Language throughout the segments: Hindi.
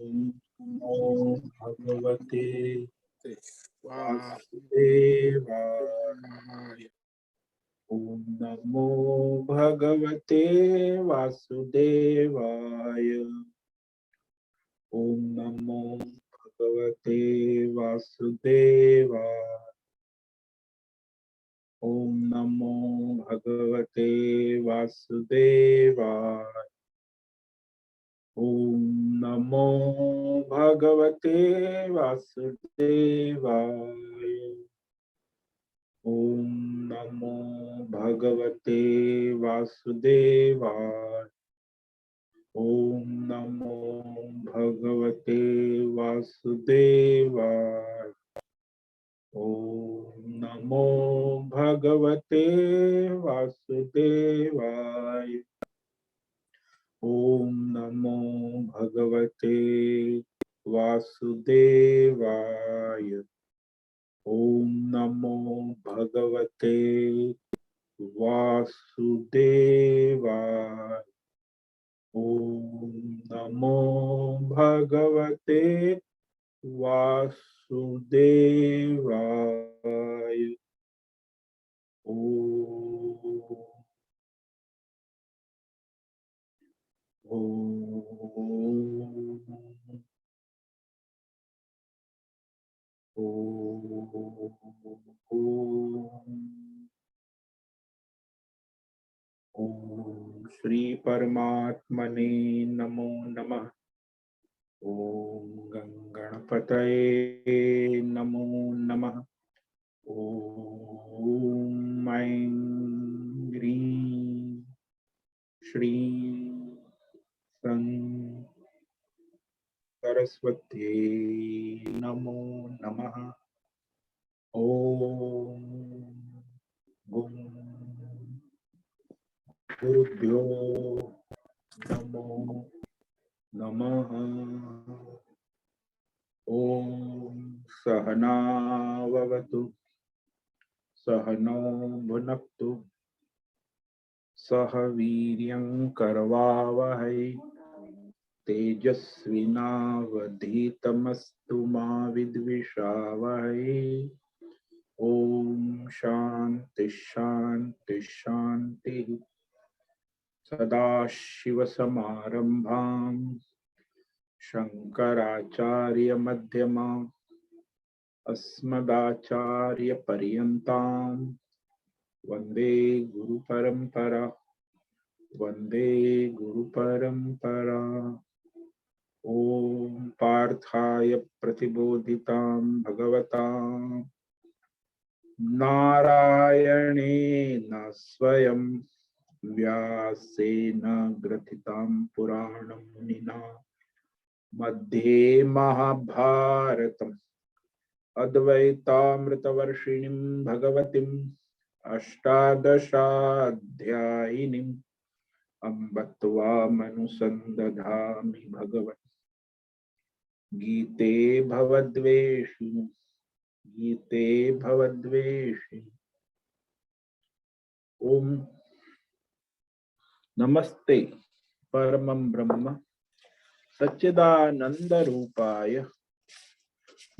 ओम नमो भगवते वासुदेवाय। ओम नमो भगवते वासुदेवाय। ओम नमो भगवते वासुदेवाय। ओम नमो भगवते वासुदेवाय। ओम नमो भगवते वासुदेवाय। ओम नमो भगवते वासुदेवाय। ओम नमो भगवते वासुदेवाय। ओम नमो भगवते वासुदेवाय। ओम नमो भगवते वासुदेवाय। ओम नमो भगवते वासुदेवाय। ओम नमो भगवते वासुदेवाय। ओम श्री परमात्मने नमो नमः। ओम गणपतये नमो नमः। ओम ऐं ह्रीं श्रीं सं सरस्वत्यै नमो नमः। ओम गुं गुरुभ्यो नमो नमः। ओम सहना भवतु सहनौ भुनक्तु सह वीर्यं करवावहै तेजस्विनावधीतमस्तु मा विद्विषावहै। ओम शांति शांति शांति। सदाशिवसमारंभां शंकराचार्यमध्यमाम् अस्मदाचार्यपर्यन्तां वन्दे गुरुपरम्परा। वन्दे गुरुपरम्परा। ओम पार्थाय प्रतिबोधितां भगवता नारायणेन स्वयं व्यासेन ग्रथितां पुराणं मुनिना मध्ये महाभारतम् अद्वैतामृतवर्षिणीं भगवतीम् अष्टादशाध्यायिनीम् अम्ब त्वामनुसन्दधामि भगवन् गीते भवद्वेषिणि गीते भवद्वेषिणि। ओम नमस्ते परमं ब्रह्म सच्चिदानंद रूपाय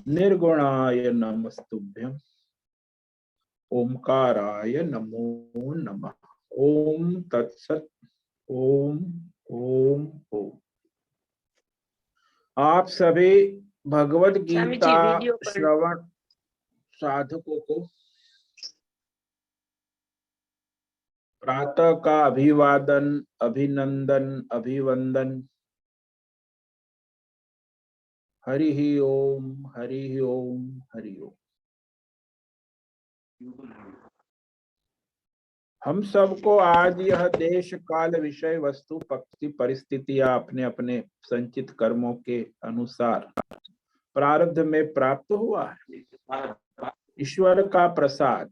निर्गुणाय नमस्तुभ्यं ओमकाराय नमो नमः। ओम तत्सत। ओम ओम ओम। आप सभी भगवत गीता श्रवण साधकों को प्रातः का अभिवादन अभिनंदन अभिवंदन। हरि ही ओम हरि ही ओम हरि ओम। हम सबको आज यह देश काल विषय वस्तु पक्षी परिस्थितियां अपने अपने संचित कर्मों के अनुसार प्रारब्ध में प्राप्त हुआ है। ईश्वर का प्रसाद।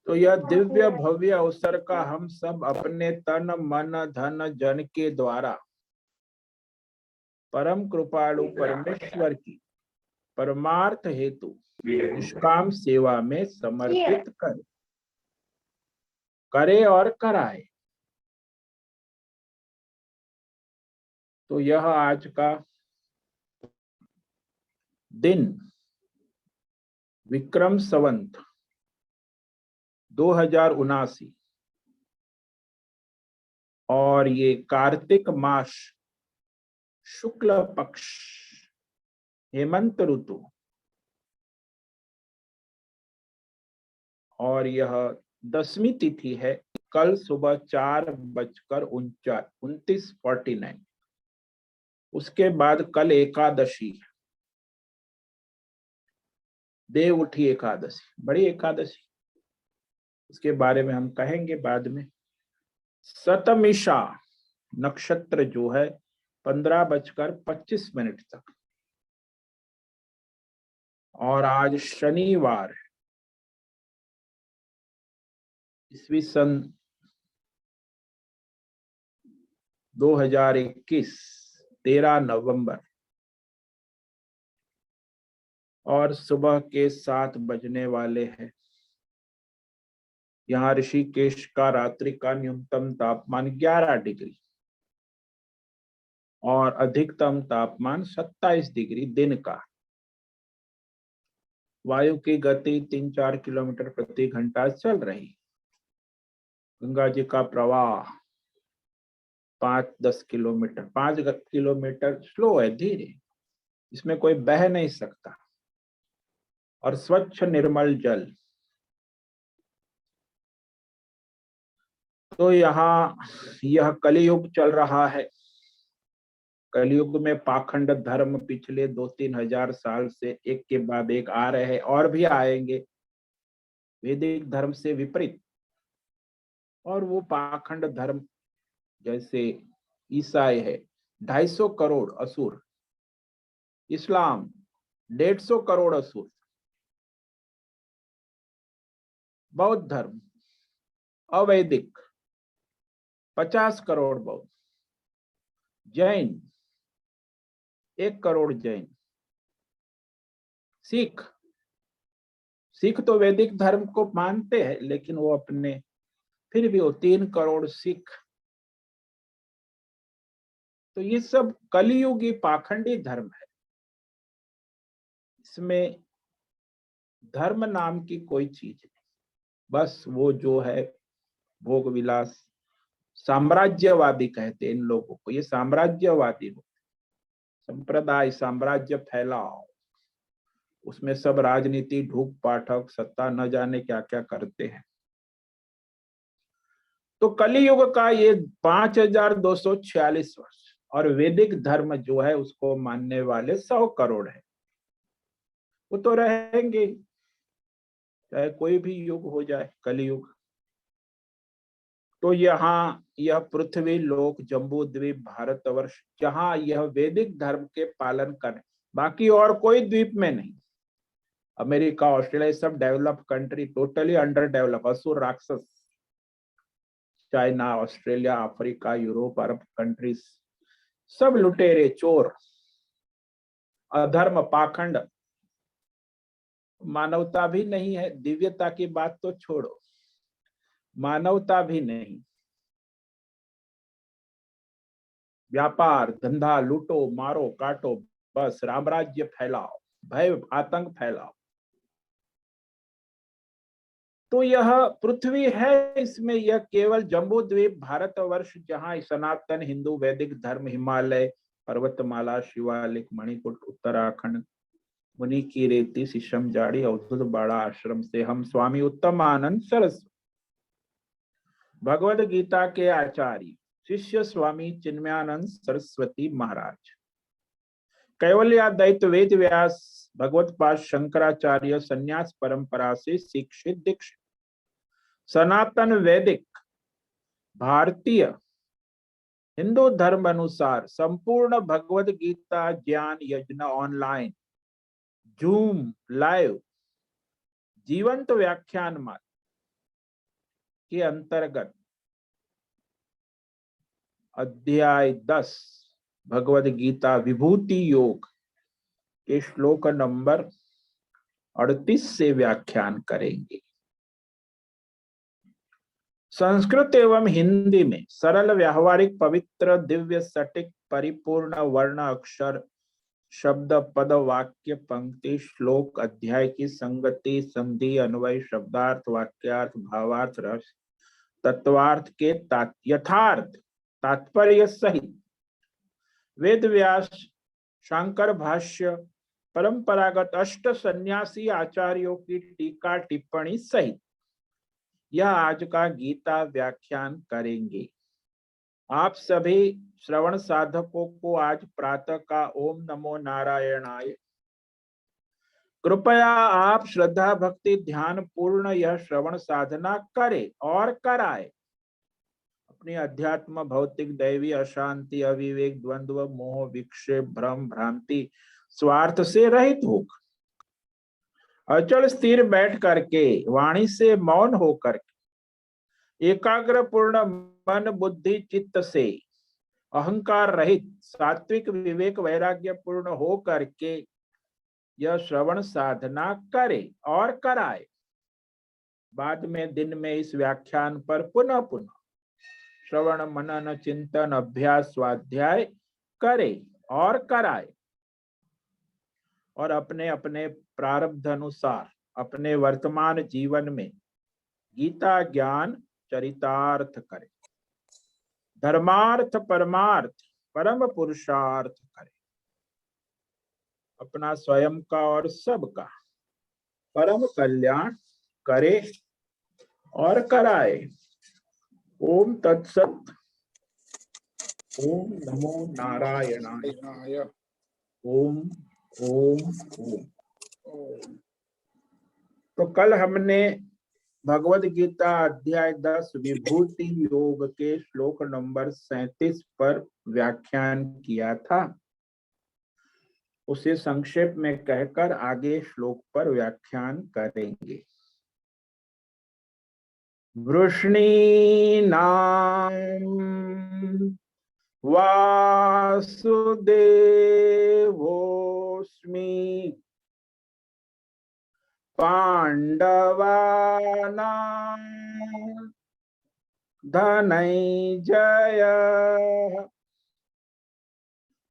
तो यह दिव्य भव्य अवसर का हम सब अपने तन मन धन जन के द्वारा परम कृपालु परमेश्वर की परमार्थ हेतु निष्काम सेवा में समर्पित करे और कराए। तो यह आज का दिन विक्रम संवत 2079 और ये कार्तिक मास शुक्ल पक्ष हेमंत ऋतु और यह 10वीं तिथि है। कल सुबह 4:29 उसके बाद कल एकादशी है, देव उठी एकादशी, बड़ी एकादशी, उसके बारे में हम कहेंगे बाद में। सतमिषा नक्षत्र जो है 15:25 तक, और आज शनिवार है, ईस्वी सन 2021 13 नवंबर, और सुबह के 7 बजने वाले हैं। यहाँ ऋषिकेश का रात्रि का न्यूनतम तापमान 11 डिग्री और अधिकतम तापमान 27 डिग्री दिन का। वायु की गति 3-4 किलोमीटर प्रति घंटा चल रही। गंगा जी का प्रवाह 5-10 किलोमीटर, 5 किलोमीटर स्लो है, धीरे, इसमें कोई बह नहीं सकता, और स्वच्छ निर्मल जल। तो यहाँ यह कलियुग चल रहा है। कलियुग में पाखंड धर्म पिछले 2-3 हजार साल से एक के बाद एक आ रहे हैं और भी आएंगे, वैदिक धर्म से विपरीत। और वो पाखंड धर्म जैसे ईसाई है 250 करोड़ असुर, इस्लाम 150 करोड़ असुर, बौद्ध धर्म अवैदिक 50 करोड़ बौद्ध, जैन 1 करोड़ जैन, सिख तो वैदिक धर्म को मानते हैं लेकिन वो अपने, फिर भी वो 3 करोड़ सिख। तो ये सब कलियुगी पाखंडी धर्म है। इसमें धर्म नाम की कोई चीज नहीं, बस वो जो है भोग विलास, साम्राज्यवादी कहते हैं इन लोगों को, ये साम्राज्यवादी हो, संप्रदाय साम्राज्य फैलाओ, उसमें सब राजनीति, ढूक पाठक, सत्ता, न जाने क्या क्या करते हैं। तो कलियुग का ये 5246 वर्ष, और वैदिक धर्म जो है उसको मानने वाले 100 करोड़ है। वो तो रहेंगे चाहे कोई भी युग हो जाए, कलियुग। तो यहाँ यह पृथ्वी लोक जम्बू द्वीप भारतवर्ष, जहां यह वैदिक धर्म के पालन करें, बाकी और कोई द्वीप में नहीं। अमेरिका, ऑस्ट्रेलिया, सब develop country totally under develop, असुर राक्षस। चाइना, ऑस्ट्रेलिया, अफ्रीका, यूरोप, अरब कंट्रीज सब लुटेरे, चोर, अधर्म, पाखंड, मानवता भी नहीं है। दिव्यता की बात तो छोड़ो, मानवता भी नहीं। व्यापार धंधा, लूटो मारो काटो, बस रामराज्य फैलाओ, भय आतंक फैलाओ। तो यह पृथ्वी है, इसमें यह केवल जम्बू द्वीप भारतवर्ष, जहां सनातन हिंदू वैदिक धर्म, हिमालय पर्वतमाला, शिवालिक, मणिपुर, उत्तराखंड, मुनि की रेती, शिशम जाड़ी, अवधूत बाड़ा आश्रम से हम स्वामी उत्तमानंद सरस्वती, भगवद गीता के आचार्य शिष्य स्वामी चिन्मयानंद सरस्वती महाराज, कैवल्याद्वैत वेद व्यास भगवत्पाद शंकराचार्य संन्यास परंपरा से शिक्षित दीक्षित, सनातन वैदिक भारतीय हिंदू धर्म अनुसार संपूर्ण भगवद गीता ज्ञान यज्ञ ऑनलाइन जूम लाइव जीवंत व्याख्यान माला के अंतर्गत अध्याय 10 भगवद गीता विभूति योग के श्लोक नंबर 38 से व्याख्यान करेंगे। संस्कृत एवं हिंदी में सरल, व्यावहारिक, पवित्र, दिव्य, सटीक, परिपूर्ण वर्ण, अक्षर, शब्द, पद, वाक्य, पंक्ति, श्लोक, अध्याय की संगति, संधि, अन्वय, शब्दार्थ, वाक्यार्थ, भावार्थ, रस, तत्वार्थ के यथार्थ तात्पर्य सहित वेद व्यास, शंकर भाष्य, परंपरागत अष्ट सन्यासी आचार्यों की टीका टिप्पणी सहित यह आज का गीता व्याख्यान करेंगे। आप सभी श्रवण साधकों को आज प्रातः का ओम नमो नारायणाय। कृपया आप श्रद्धा भक्ति ध्यान पूर्ण यह श्रवण साधना करें और कराए। अपनी अध्यात्म, भौतिक, दैवी अशांति, अविवेक, द्वंद्व, मोह, विक्षेप, भ्रम, भ्रांति, स्वार्थ से रहित होकर अचल स्थिर बैठ करके, वाणी से मौन होकर, एकाग्र पूर्ण मन बुद्धि चित्त से, अहंकार रहित, सात्विक, विवेक, वैराग्य पूर्ण हो करके यह श्रवण साधना करे और कराए। बाद में दिन में इस व्याख्यान पर पुनः पुनः श्रवण मनन चिंतन अभ्यास स्वाध्याय करे और कराए और अपने अपने प्रारब्ध अनुसार अपने वर्तमान जीवन में गीता ज्ञान चरितार्थ करे, धर्मार्थ परमार्थ परम पुरुषार्थ करे, अपना स्वयं का और सबका परम कल्याण करे और कराए। ओम तत्सत। ओम नमो नारायणाय। ओम ओम ओम। तो कल हमने भगवद गीता अध्याय 10 विभूति योग के श्लोक नंबर 37 पर व्याख्यान किया था। उसे संक्षेप में कहकर आगे श्लोक पर व्याख्यान करेंगे। वृष्णीनां वासुदेवोऽस्मि पांडवानां धनञ्जयः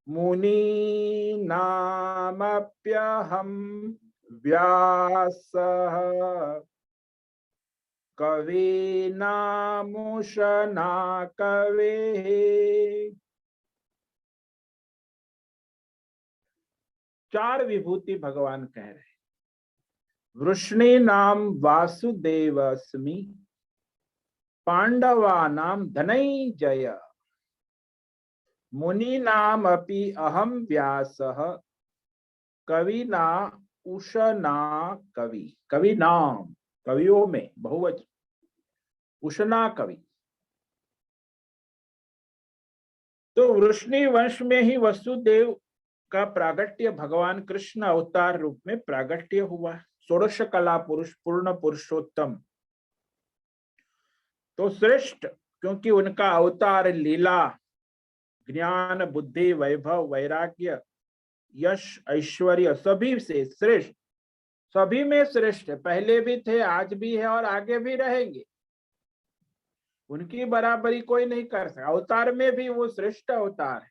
मुनीनामप्यहं व्यासः कवीनामुशना कवेः। चार विभूति भगवान कह रहे हैं। वृष्णी नाम वासुदेवस्मि पांडवानाम धनञ्जय मुनीनाम अपि अहम व्यासः कविना उशना कवि। कवि नाम, कवियों में बहुवचन, उशना कवि। तो वृष्णि वंश में ही वसुदेव का प्रागट्य भगवान कृष्ण अवतार रूप में प्रागट्य हुआ। षोडश कला पुरुष, पूर्ण पुरुषोत्तम। तो श्रेष्ठ, क्योंकि उनका अवतार लीला, ज्ञान, बुद्धि, वैभव, वैराग्य, यश, ऐश्वर्य सभी से श्रेष्ठ, सभी में श्रेष्ठ है। पहले भी थे, आज भी है और आगे भी रहेंगे। उनकी बराबरी कोई नहीं कर सकता। अवतार में भी वो श्रेष्ठ अवतार है।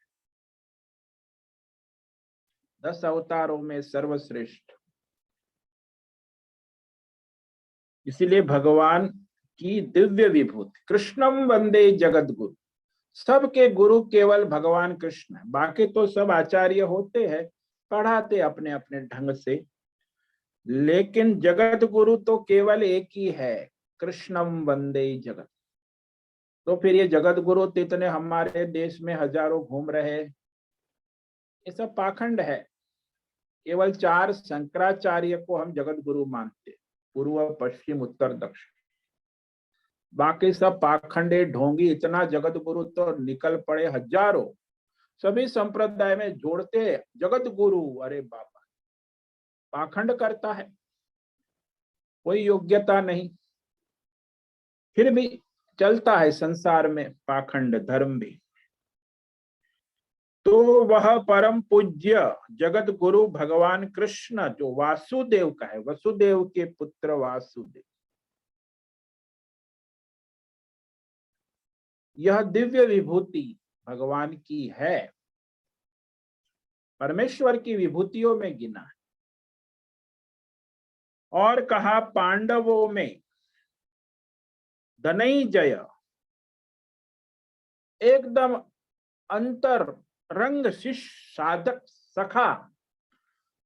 10 अवतारों में सर्वश्रेष्ठ। इसीलिए भगवान की दिव्य विभूति कृष्णम वंदे जगत गुरु। सबके गुरु केवल भगवान कृष्ण है। बाकी तो सब आचार्य होते हैं, पढ़ाते अपने अपने ढंग से, लेकिन जगत गुरु तो केवल एक ही है, कृष्णम वंदे जगत। तो फिर ये जगत गुरु तो इतने हमारे देश में हजारों घूम रहे, ये सब पाखंड है। केवल 4 शंकराचार्य को हम जगत गुरु मानते, पूर्व, पश्चिम, उत्तर, दक्षिण। बाकी सब पाखंडे, ढोंगी। इतना जगत गुरु तो निकल पड़े हजारों, सभी संप्रदाय में जोड़ते जगत गुरु। अरे बाबा, पाखंड करता है, कोई योग्यता नहीं। फिर भी चलता है संसार में पाखंड धर्म भी। तो वह परम पूज्य जगत गुरु भगवान कृष्ण जो वासुदेव का है, वसुदेव के पुत्र वासुदेव, यह दिव्य विभूति भगवान की है, परमेश्वर की विभूतियों में गिना है। और कहा पांडवों में धनंजय एकदम अंतर रंग शिष्य साधक सखा,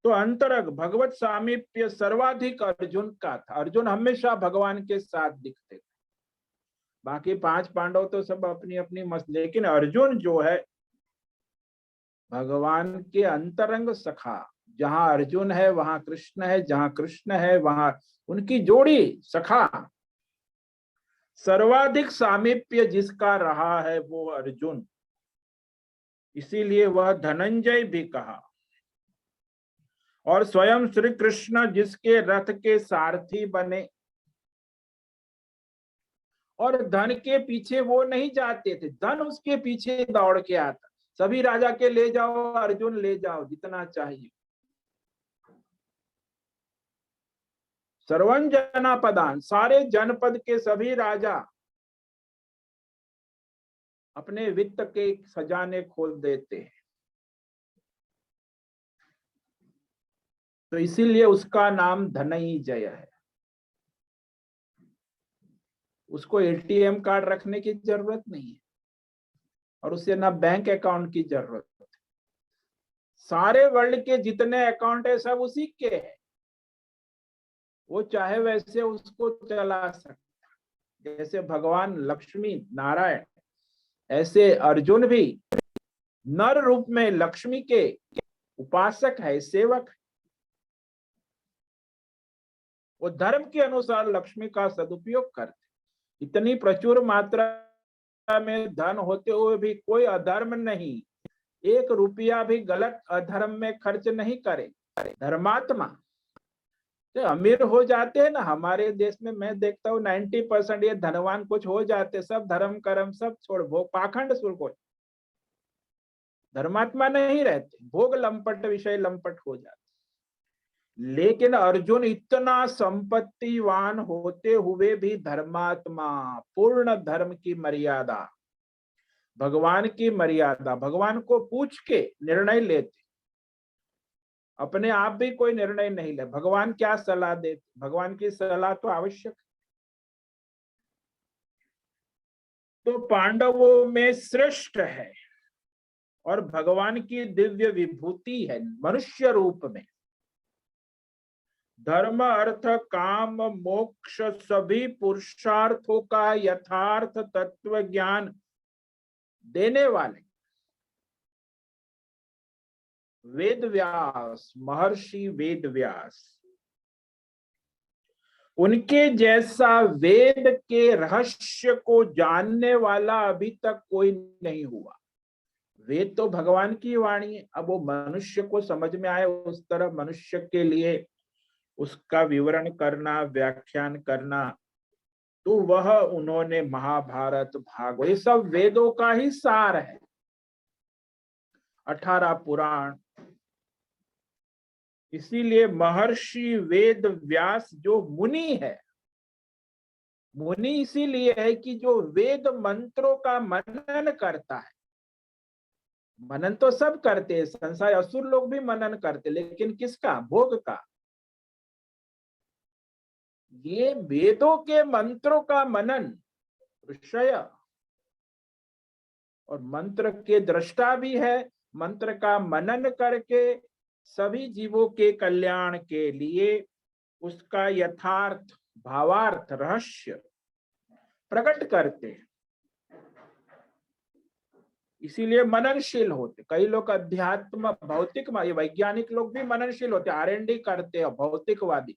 तो अंतरंग भगवत सामीप्य सर्वाधिक अर्जुन का था। अर्जुन हमेशा भगवान के साथ दिखते थे। बाकी 5 पांडव तो सब अपनी अपनी मस्त, लेकिन अर्जुन जो है भगवान के अंतरंग सखा। जहां अर्जुन है वहां कृष्ण है, जहां कृष्ण है वहां उनकी जोड़ी सखा। सर्वाधिक सामीप्य जिसका रहा है वो अर्जुन, इसीलिए वह धनंजय भी कहा। और स्वयं श्री कृष्ण जिसके रथ के सारथी बने, और धन के पीछे वो नहीं जाते थे, धन उसके पीछे दौड़ के आता। सभी राजा के ले जाओ, अर्जुन ले जाओ जितना चाहिए। सर्वं जनापदान, सारे जनपद के सभी राजा अपने वित्त के खजाने खोल देते हैं। तो इसीलिए उसका नाम धनंजय है। उसको एटीएम कार्ड रखने की जरूरत नहीं है, और उसे ना बैंक अकाउंट की जरूरत है। सारे वर्ल्ड के जितने अकाउंट है सब उसी के हैं। वो चाहे वैसे उसको चला सकता। जैसे भगवान लक्ष्मी नारायण, ऐसे अर्जुन भी नर रूप में लक्ष्मी के उपासक है, सेवक है। वो धर्म के अनुसार लक्ष्मी का सदुपयोग करते। इतनी प्रचुर मात्रा में धन होते हुए भी कोई अधर्म नहीं, 1 रुपया भी गलत अधर्म में खर्च नहीं करे। धर्मात्मा तो अमीर हो जाते हैं ना हमारे देश में, मैं देखता हूँ 90% ये धनवान कुछ हो जाते, सब धर्म कर्म सब छोड़ भोग पाखंड सुर को, धर्मात्मा नहीं रहते, भोग लंपट विषय लंपट हो जाते। लेकिन अर्जुन इतना संपत्तिवान होते हुए भी धर्मात्मा, पूर्ण धर्म की मर्यादा, भगवान की मर्यादा, भगवान को पूछ के निर्णय लेते। अपने आप भी कोई निर्णय नहीं ले, भगवान क्या सलाह देते, भगवान की सलाह तो आवश्यक। तो पांडवों में श्रेष्ठ है और भगवान की दिव्य विभूति है मनुष्य रूप में। धर्म अर्थ काम मोक्ष सभी पुरुषार्थों का यथार्थ तत्व ज्ञान देने वाले वेद व्यास, महर्षि वेद व्यास, उनके जैसा वेद के रहस्य को जानने वाला अभी तक कोई नहीं हुआ। वेद तो भगवान की वाणी है, अब वो मनुष्य को समझ में आए उस तरह मनुष्य के लिए उसका विवरण करना, व्याख्यान करना, तो वह उन्होंने महाभारत, भागवत, ये सब वेदों का ही सार है। 18 पुराण। इसीलिए महर्षि वेद व्यास जो मुनि है, मुनि इसीलिए है कि जो वेद मंत्रों का मनन करता है। मनन तो सब करते हैं, संसार असुर लोग भी मनन करते, लेकिन किसका? भोग का। ये वेदों के मंत्रों का मनन ऋषय, और मंत्र के दृष्टा भी है, मंत्र का मनन करके सभी जीवों के कल्याण के लिए उसका यथार्थ भावार्थ रहस्य प्रकट करते हैं। इसीलिए मननशील होते। कई लोग अध्यात्म भौतिक, वैज्ञानिक लोग भी मननशील होते, R&D करते हैं, भौतिकवादी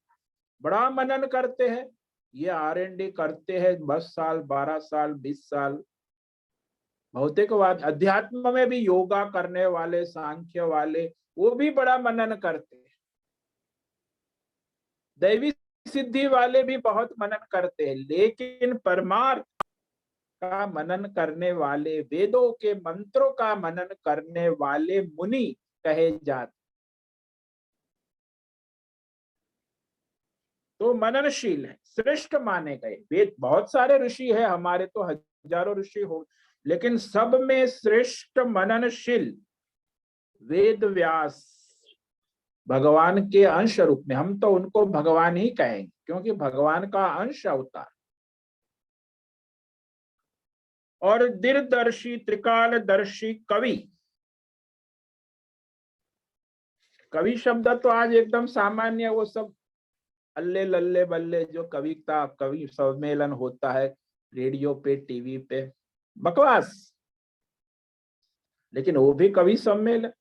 बड़ा मनन करते हैं। ये R&D करते हैं 10 साल 12 साल 20 साल। भौतिकवाद, अध्यात्म में भी योगा करने वाले, सांख्य वाले, वो भी बड़ा मनन करते हैं। दैवी सिद्धि वाले भी बहुत मनन करते हैं, लेकिन परमार्थ का मनन करने वाले, वेदों के मंत्रों का मनन करने वाले मुनि कहे जाते। तो मननशील है, श्रेष्ठ माने गए। वेद बहुत सारे ऋषि है हमारे, तो हजारों ऋषि हो, लेकिन सब में श्रेष्ठ मननशील वेद व्यास भगवान के अंश रूप में, हम तो उनको भगवान ही कहेंगे क्योंकि भगवान का अंश अवतार, और दीर्घदर्शी त्रिकालदर्शी कवि। कवि शब्द तो आज एकदम सामान्य, वो सब अल्ले लल्ले बल्ले जो कविता कवि सम्मेलन होता है रेडियो पे टीवी पे, बकवास। लेकिन वो भी कवि सम्मेलन।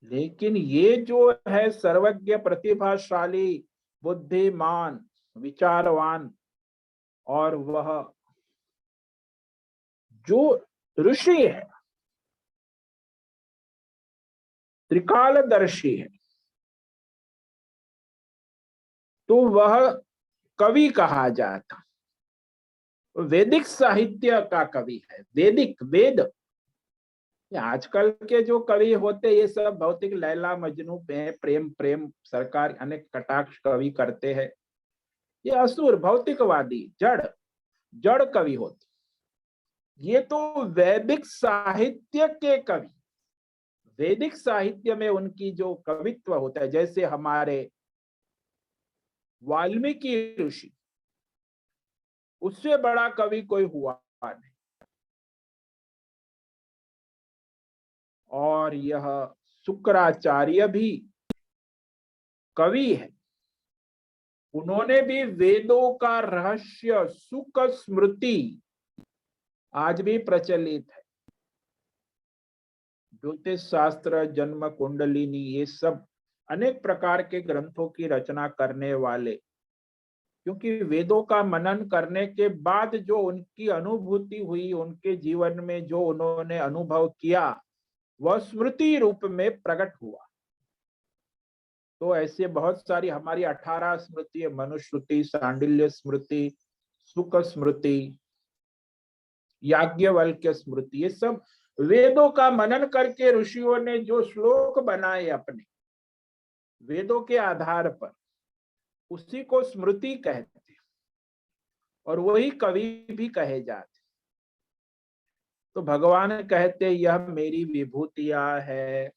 लेकिन ये जो है सर्वज्ञ प्रतिभाशाली बुद्धिमान विचारवान, और वह जो ऋषि है त्रिकालदर्शी है, तो वह कवि कहा जाता। वैदिक साहित्य का कवि है, वैदिक वेद। आजकल के जो कवि होते ये सब भौतिक लैला मजनू पे प्रेम प्रेम सरकार अनेक कटाक्ष कवि करते हैं, ये असुर भौतिकवादी जड़ जड़ कवि होते। ये तो वैदिक साहित्य के कवि, वैदिक साहित्य में उनकी जो कवित्व होता है, जैसे हमारे वाल्मीकि ऋषि, उससे बड़ा कवि कोई हुआ नहीं। और यह शुक्राचार्य भी कवि है, उन्होंने भी वेदों का रहस्य सुख स्मृति आज भी प्रचलित है। ज्योतिष शास्त्र, जन्म कुंडलिनी, ये सब अनेक प्रकार के ग्रंथों की रचना करने वाले, क्योंकि वेदों का मनन करने के बाद जो उनकी अनुभूति हुई, उनके जीवन में जो उन्होंने अनुभव किया, वह स्मृति रूप में प्रकट हुआ। तो ऐसे बहुत सारी हमारी 18 स्मृति, मनुस्मृति, सांडिल्य स्मृति, सुख स्मृति, याज्ञवल्क्य स्मृति, ये सब वेदों का मनन करके ऋषियों ने जो श्लोक बनाए अपने वेदों के आधार पर, उसी को स्मृति कहते, और वही कवि भी कहे जाते। तो भगवान कहते यह मेरी विभूतियां है।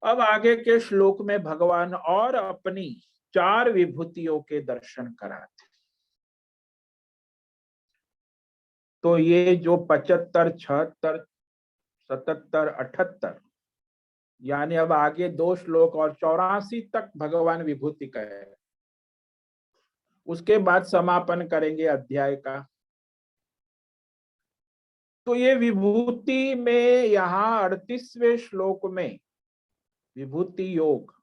अब आगे के श्लोक में भगवान और अपनी 4 विभूतियों के दर्शन कराते। तो ये जो 75, 76, 77, 78, यानी अब आगे 2 श्लोक और 84 तक भगवान विभूति कहे, उसके बाद समापन करेंगे अध्याय का। तो ये विभूति में यहाँ 38वें श्लोक में विभूति योग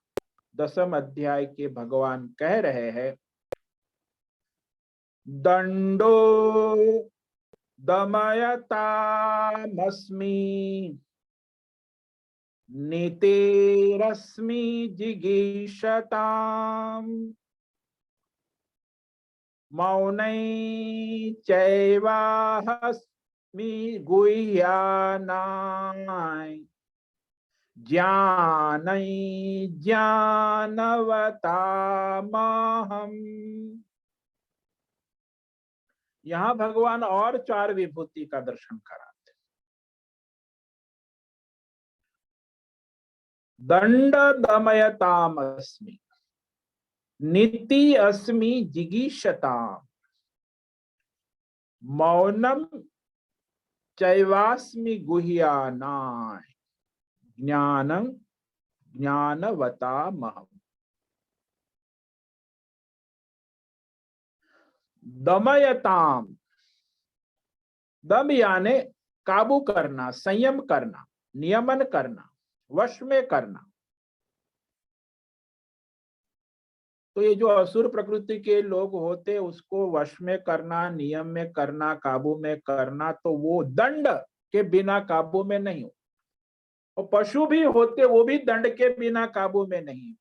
10वें अध्याय के भगवान कह रहे हैं, दंडो दमयतामस्मि नीतिरस्मि जिगीषताम् मौनै चैवाहस्मि गुह्यानाय ज्ञानै ज्ञानवतामहम्। यहाँ भगवान और 4 विभूति का दर्शन कराते। दंड दमयतामस्मि, नीति अस्मि जिगीषताम्, मौनम चैवास्मि गुह्यानाय ज्ञानं ज्ञानवतामहम्। दमयताम, दम यानी काबू करना, संयम करना, नियमन करना, वश में करना। तो ये जो असुर प्रकृति के लोग होते, उसको वश में करना, नियम में करना, काबू में करना, तो वो दंड के बिना काबू में नहीं हो। और पशु भी होते, वो भी दंड के बिना काबू में नहीं।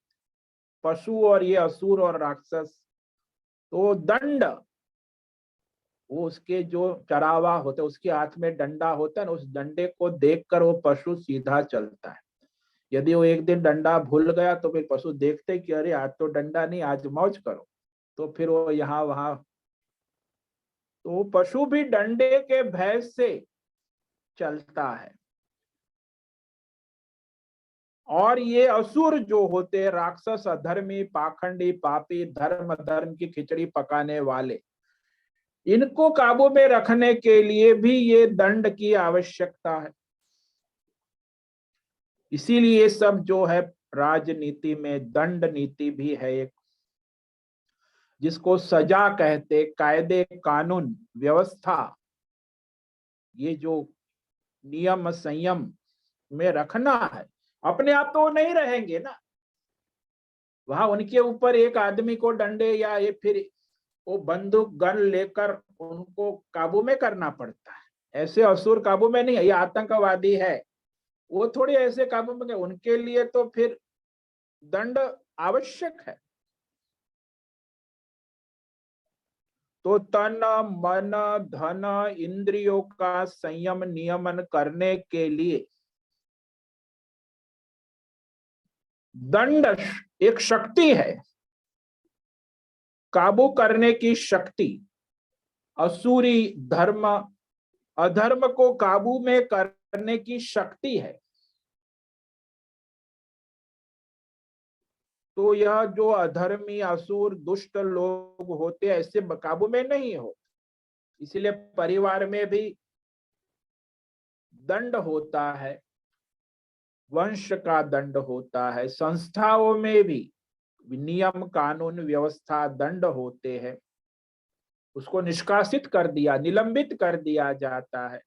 पशु और ये असुर और राक्षस, तो दंड, वो उसके जो चरावा होते उसके हाथ में डंडा होता है ना, उस डंडे को देखकर वो पशु सीधा चलता है। यदि वो एक दिन डंडा भूल गया तो फिर पशु देखते कि अरे आज तो डंडा नहीं, आज मौज करो, तो फिर वो यहाँ वहां तो पशु भी डंडे के भय से चलता है। और ये असुर जो होते, राक्षस, अधर्मी, पाखंडी, पापी, धर्म धर्म की खिचड़ी पकाने वाले, इनको काबू में रखने के लिए भी ये दंड की आवश्यकता है। इसीलिए सब जो है राजनीति में दंड नीति भी है एक, जिसको सजा कहते, कायदे कानून व्यवस्था, ये जो नियम संयम में रखना है। अपने आप तो वो नहीं रहेंगे ना, वहां उनके ऊपर एक आदमी को डंडे या ये फिर वो बंदूक गन लेकर उनको काबू में करना पड़ता है। ऐसे असुर काबू में नहीं है, ये आतंकवादी है, वो थोड़ी ऐसे काबू में, उनके लिए तो फिर दंड आवश्यक है। तो तन मन धन इंद्रियों का संयम नियमन करने के लिए दंड एक शक्ति है, काबू करने की शक्ति। असुरी धर्म अधर्म को काबू में करने की शक्ति है। तो यह जो अधर्मी असुर दुष्ट लोग होते हैं, ऐसे काबू में नहीं हो। इसलिए परिवार में भी दंड होता है, वंश का दंड होता है, संस्थाओं में भी नियम कानून व्यवस्था दंड होते हैं। उसको निष्कासित कर दिया, निलंबित कर दिया जाता है।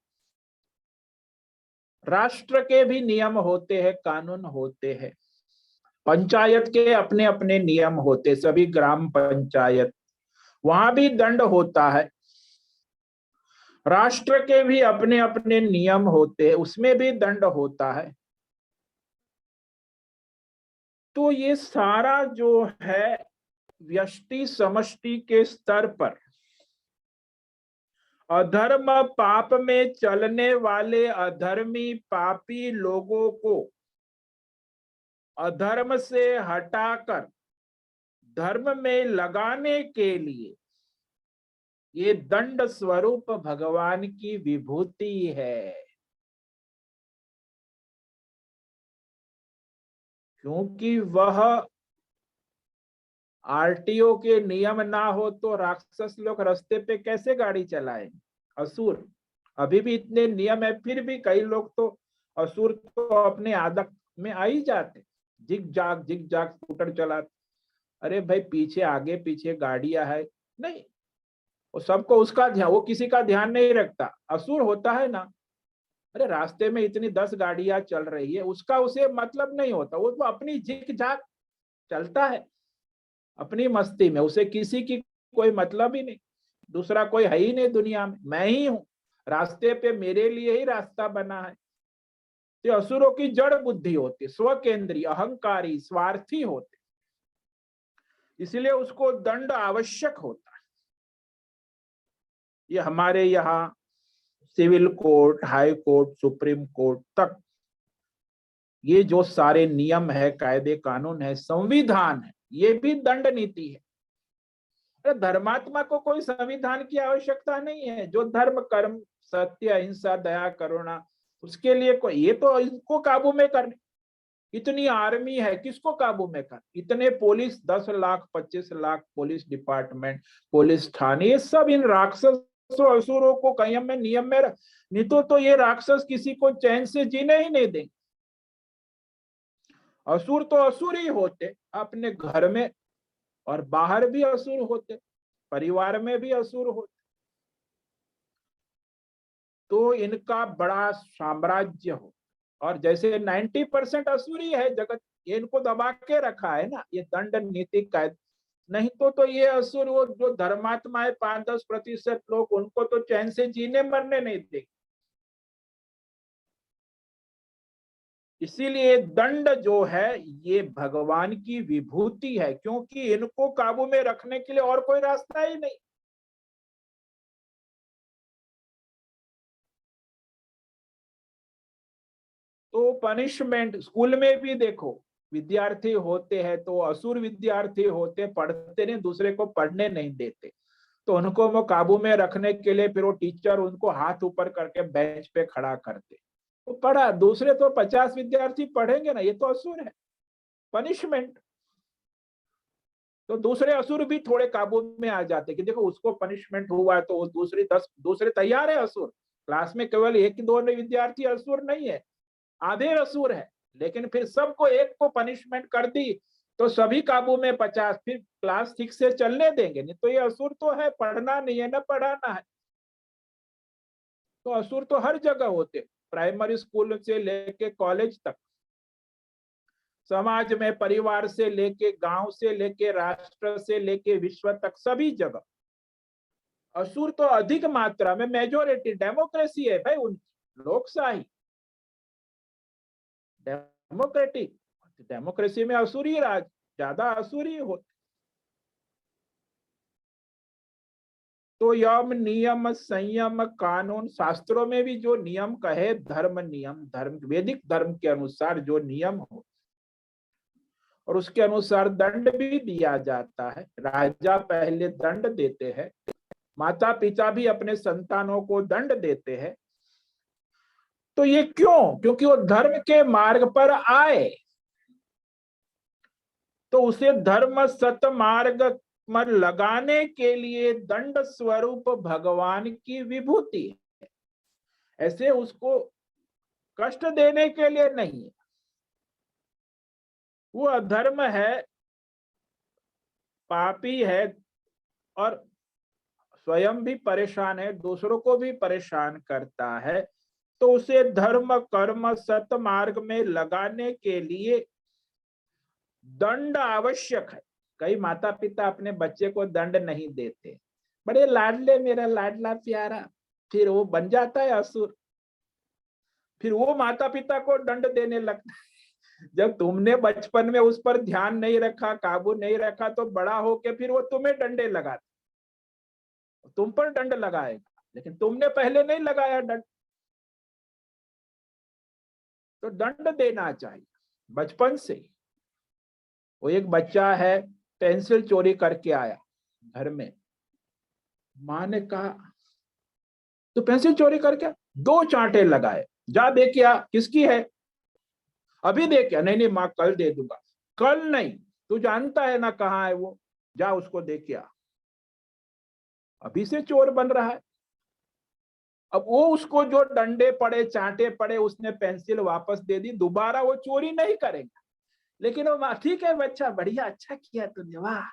राष्ट्र के भी नियम होते हैं, कानून होते हैं। पंचायत के अपने अपने नियम होते, सभी ग्राम पंचायत, वहां भी दंड होता है। राष्ट्र के भी अपने अपने नियम होते हैं, उसमें भी दंड होता है। तो ये सारा जो है व्यष्टि समष्टि के स्तर पर अधर्म पाप में चलने वाले अधर्मी पापी लोगों को अधर्म से हटाकर धर्म में लगाने के लिए ये दंड स्वरूप भगवान की विभूति है। क्योंकि वह आरटीओ के नियम ना हो तो राक्षस लोग रास्ते पे कैसे गाड़ी चलाएंगे, असुर। अभी भी इतने नियम है, फिर भी कई लोग तो, असुर तो अपने आदत में आ ही जाते, जिग जाग स्कूटर चलाते। अरे भाई, पीछे आगे पीछे गाड़ियां है, नहीं, वो सबको उसका ध्यान, वो किसी का ध्यान नहीं रखता। असुर होता है ना, अरे रास्ते में इतनी 10 गाड़ियां चल रही है, उसका उसे मतलब नहीं होता, वो तो अपनी झिक झाक चलता है अपनी मस्ती में, उसे किसी की कोई मतलब ही नहीं। दूसरा कोई है ही नहीं दुनिया में, मैं ही हूं, रास्ते पे मेरे लिए ही रास्ता बना है। तो असुरों की जड़ बुद्धि होती, स्वकेंद्री, अहंकारी, स्वार्थी होते, इसलिए उसको दंड आवश्यक होता है। ये हमारे यहाँ civil court, high court, supreme court तक ये जो सारे नियम है, कायदे कानून है, संविधान है, ये भी दंड नीति है। अरे धर्मात्मा को कोई संविधान की आवश्यकता नहीं है। जो धर्म कर्म सत्य अहिंसा दया करुणा, उसके लिए कोई, ये तो इनको काबू में करने, इतनी आर्मी है, किसको काबू में कर, इतने police, 10 lakh 25 lakh police department, police थाने, ये सब इन राक्षसों असुरों को संयम में नियम में रख, नहीं तो ये राक्षस किसी को चैन से जीने ही नहीं देंगे। असुर तो असुर ही होते अपने घर में, और बाहर भी असुर होते, परिवार में भी असुर होते। तो इनका बड़ा साम्राज्य हो, और जैसे 90% असुरी है जगत, ये इनको दबा के रखा है ना, ये दंड नीति का। नहीं तो ये असुर, वो जो धर्मात्मा है 5-10% लोग, उनको तो चैन से जीने मरने नहीं देंगे। इसीलिए दंड जो है ये भगवान की विभूति है, क्योंकि इनको काबू में रखने के लिए और कोई रास्ता ही नहीं। तो पनिशमेंट स्कूल में भी देखो, विद्यार्थी होते हैं तो असुर विद्यार्थी होते, पढ़ते नहीं, दूसरे को पढ़ने नहीं देते, तो उनको वो काबू में रखने के लिए फिर वो टीचर उनको हाथ ऊपर करके बेंच पे खड़ा करते। वो पढ़ा, दूसरे तो 50 विद्यार्थी पढ़ेंगे ना, ये तो असुर है, पनिशमेंट। तो दूसरे असुर भी थोड़े काबू में आ जाते कि देखो उसको पनिशमेंट हुआ है, तो वो दूसरे तैयार है असुर। क्लास में केवल एक दो विद्यार्थी असुर नहीं है, आधे असुर है। लेकिन फिर सबको एक को पनिशमेंट कर दी तो सभी काबू में 50, फिर क्लास ठीक से चलने देंगे? नहीं तो ये असुर तो है, पढ़ना नहीं है ना पढ़ाना है। तो असुर तो हर जगह होते, प्राइमरी स्कूल से लेके कॉलेज तक, समाज में, परिवार से लेके गांव से लेके राष्ट्र से लेके विश्व तक, सभी जगह असुर तो अधिक मात्रा में। मेजोरिटी डेमोक्रेसी है भाई उनकी, लोकशाही, डेमोक्रेटिक। डेमोक्रेसी में असुरी राज, ज्यादा असुरी होते। तो यम नियम संयम कानून, शास्त्रों में भी जो नियम कहे, धर्म नियम, धर्म वैदिक धर्म के अनुसार जो नियम हो, और उसके अनुसार दंड भी दिया जाता है। राजा पहले दंड देते हैं, माता पिता भी अपने संतानों को दंड देते हैं। तो ये क्यों? क्योंकि वो धर्म के मार्ग पर आए, तो उसे धर्म सत मार्ग पर लगाने के लिए दंड स्वरूप भगवान की विभूति है, ऐसे उसको कष्ट देने के लिए नहीं है। वो अधर्म है, पापी है, और स्वयं भी परेशान है, दूसरों को भी परेशान करता है। तो उसे धर्म कर्म सत मार्ग में लगाने के लिए दंड आवश्यक है। कई माता पिता अपने बच्चे को दंड नहीं देते, बड़े लाडले, मेरा लाडला प्यारा, फिर वो बन जाता है असुर। फिर वो माता पिता को दंड देने लगता है। जब तुमने बचपन में उस पर ध्यान नहीं रखा, काबू नहीं रखा, तो बड़ा होके फिर वो तुम्हें डंडे लगाता, तुम पर दंड लगाएगा, लेकिन तुमने पहले नहीं लगाया दंड। तो दंड देना चाहिए बचपन से ही। वो एक बच्चा है, पेंसिल चोरी करके आया घर में, माँ ने कहा तो पेंसिल चोरी करके, दो चांटे लगाए, जा दे के आ, किसकी है? अभी दे के आ। नहीं नहीं माँ, कल दे दूंगा। कल नहीं, तू जानता है ना कहाँ है वो, जा उसको दे के आ। अभी से चोर बन रहा है। अब वो उसको जो डंडे पड़े, चांटे पड़े, उसने पेंसिल वापस दे दी, दोबारा वो चोरी नहीं करेगा। लेकिन वो ठीक है बच्चा, बढ़िया, अच्छा किया तूने, वाह,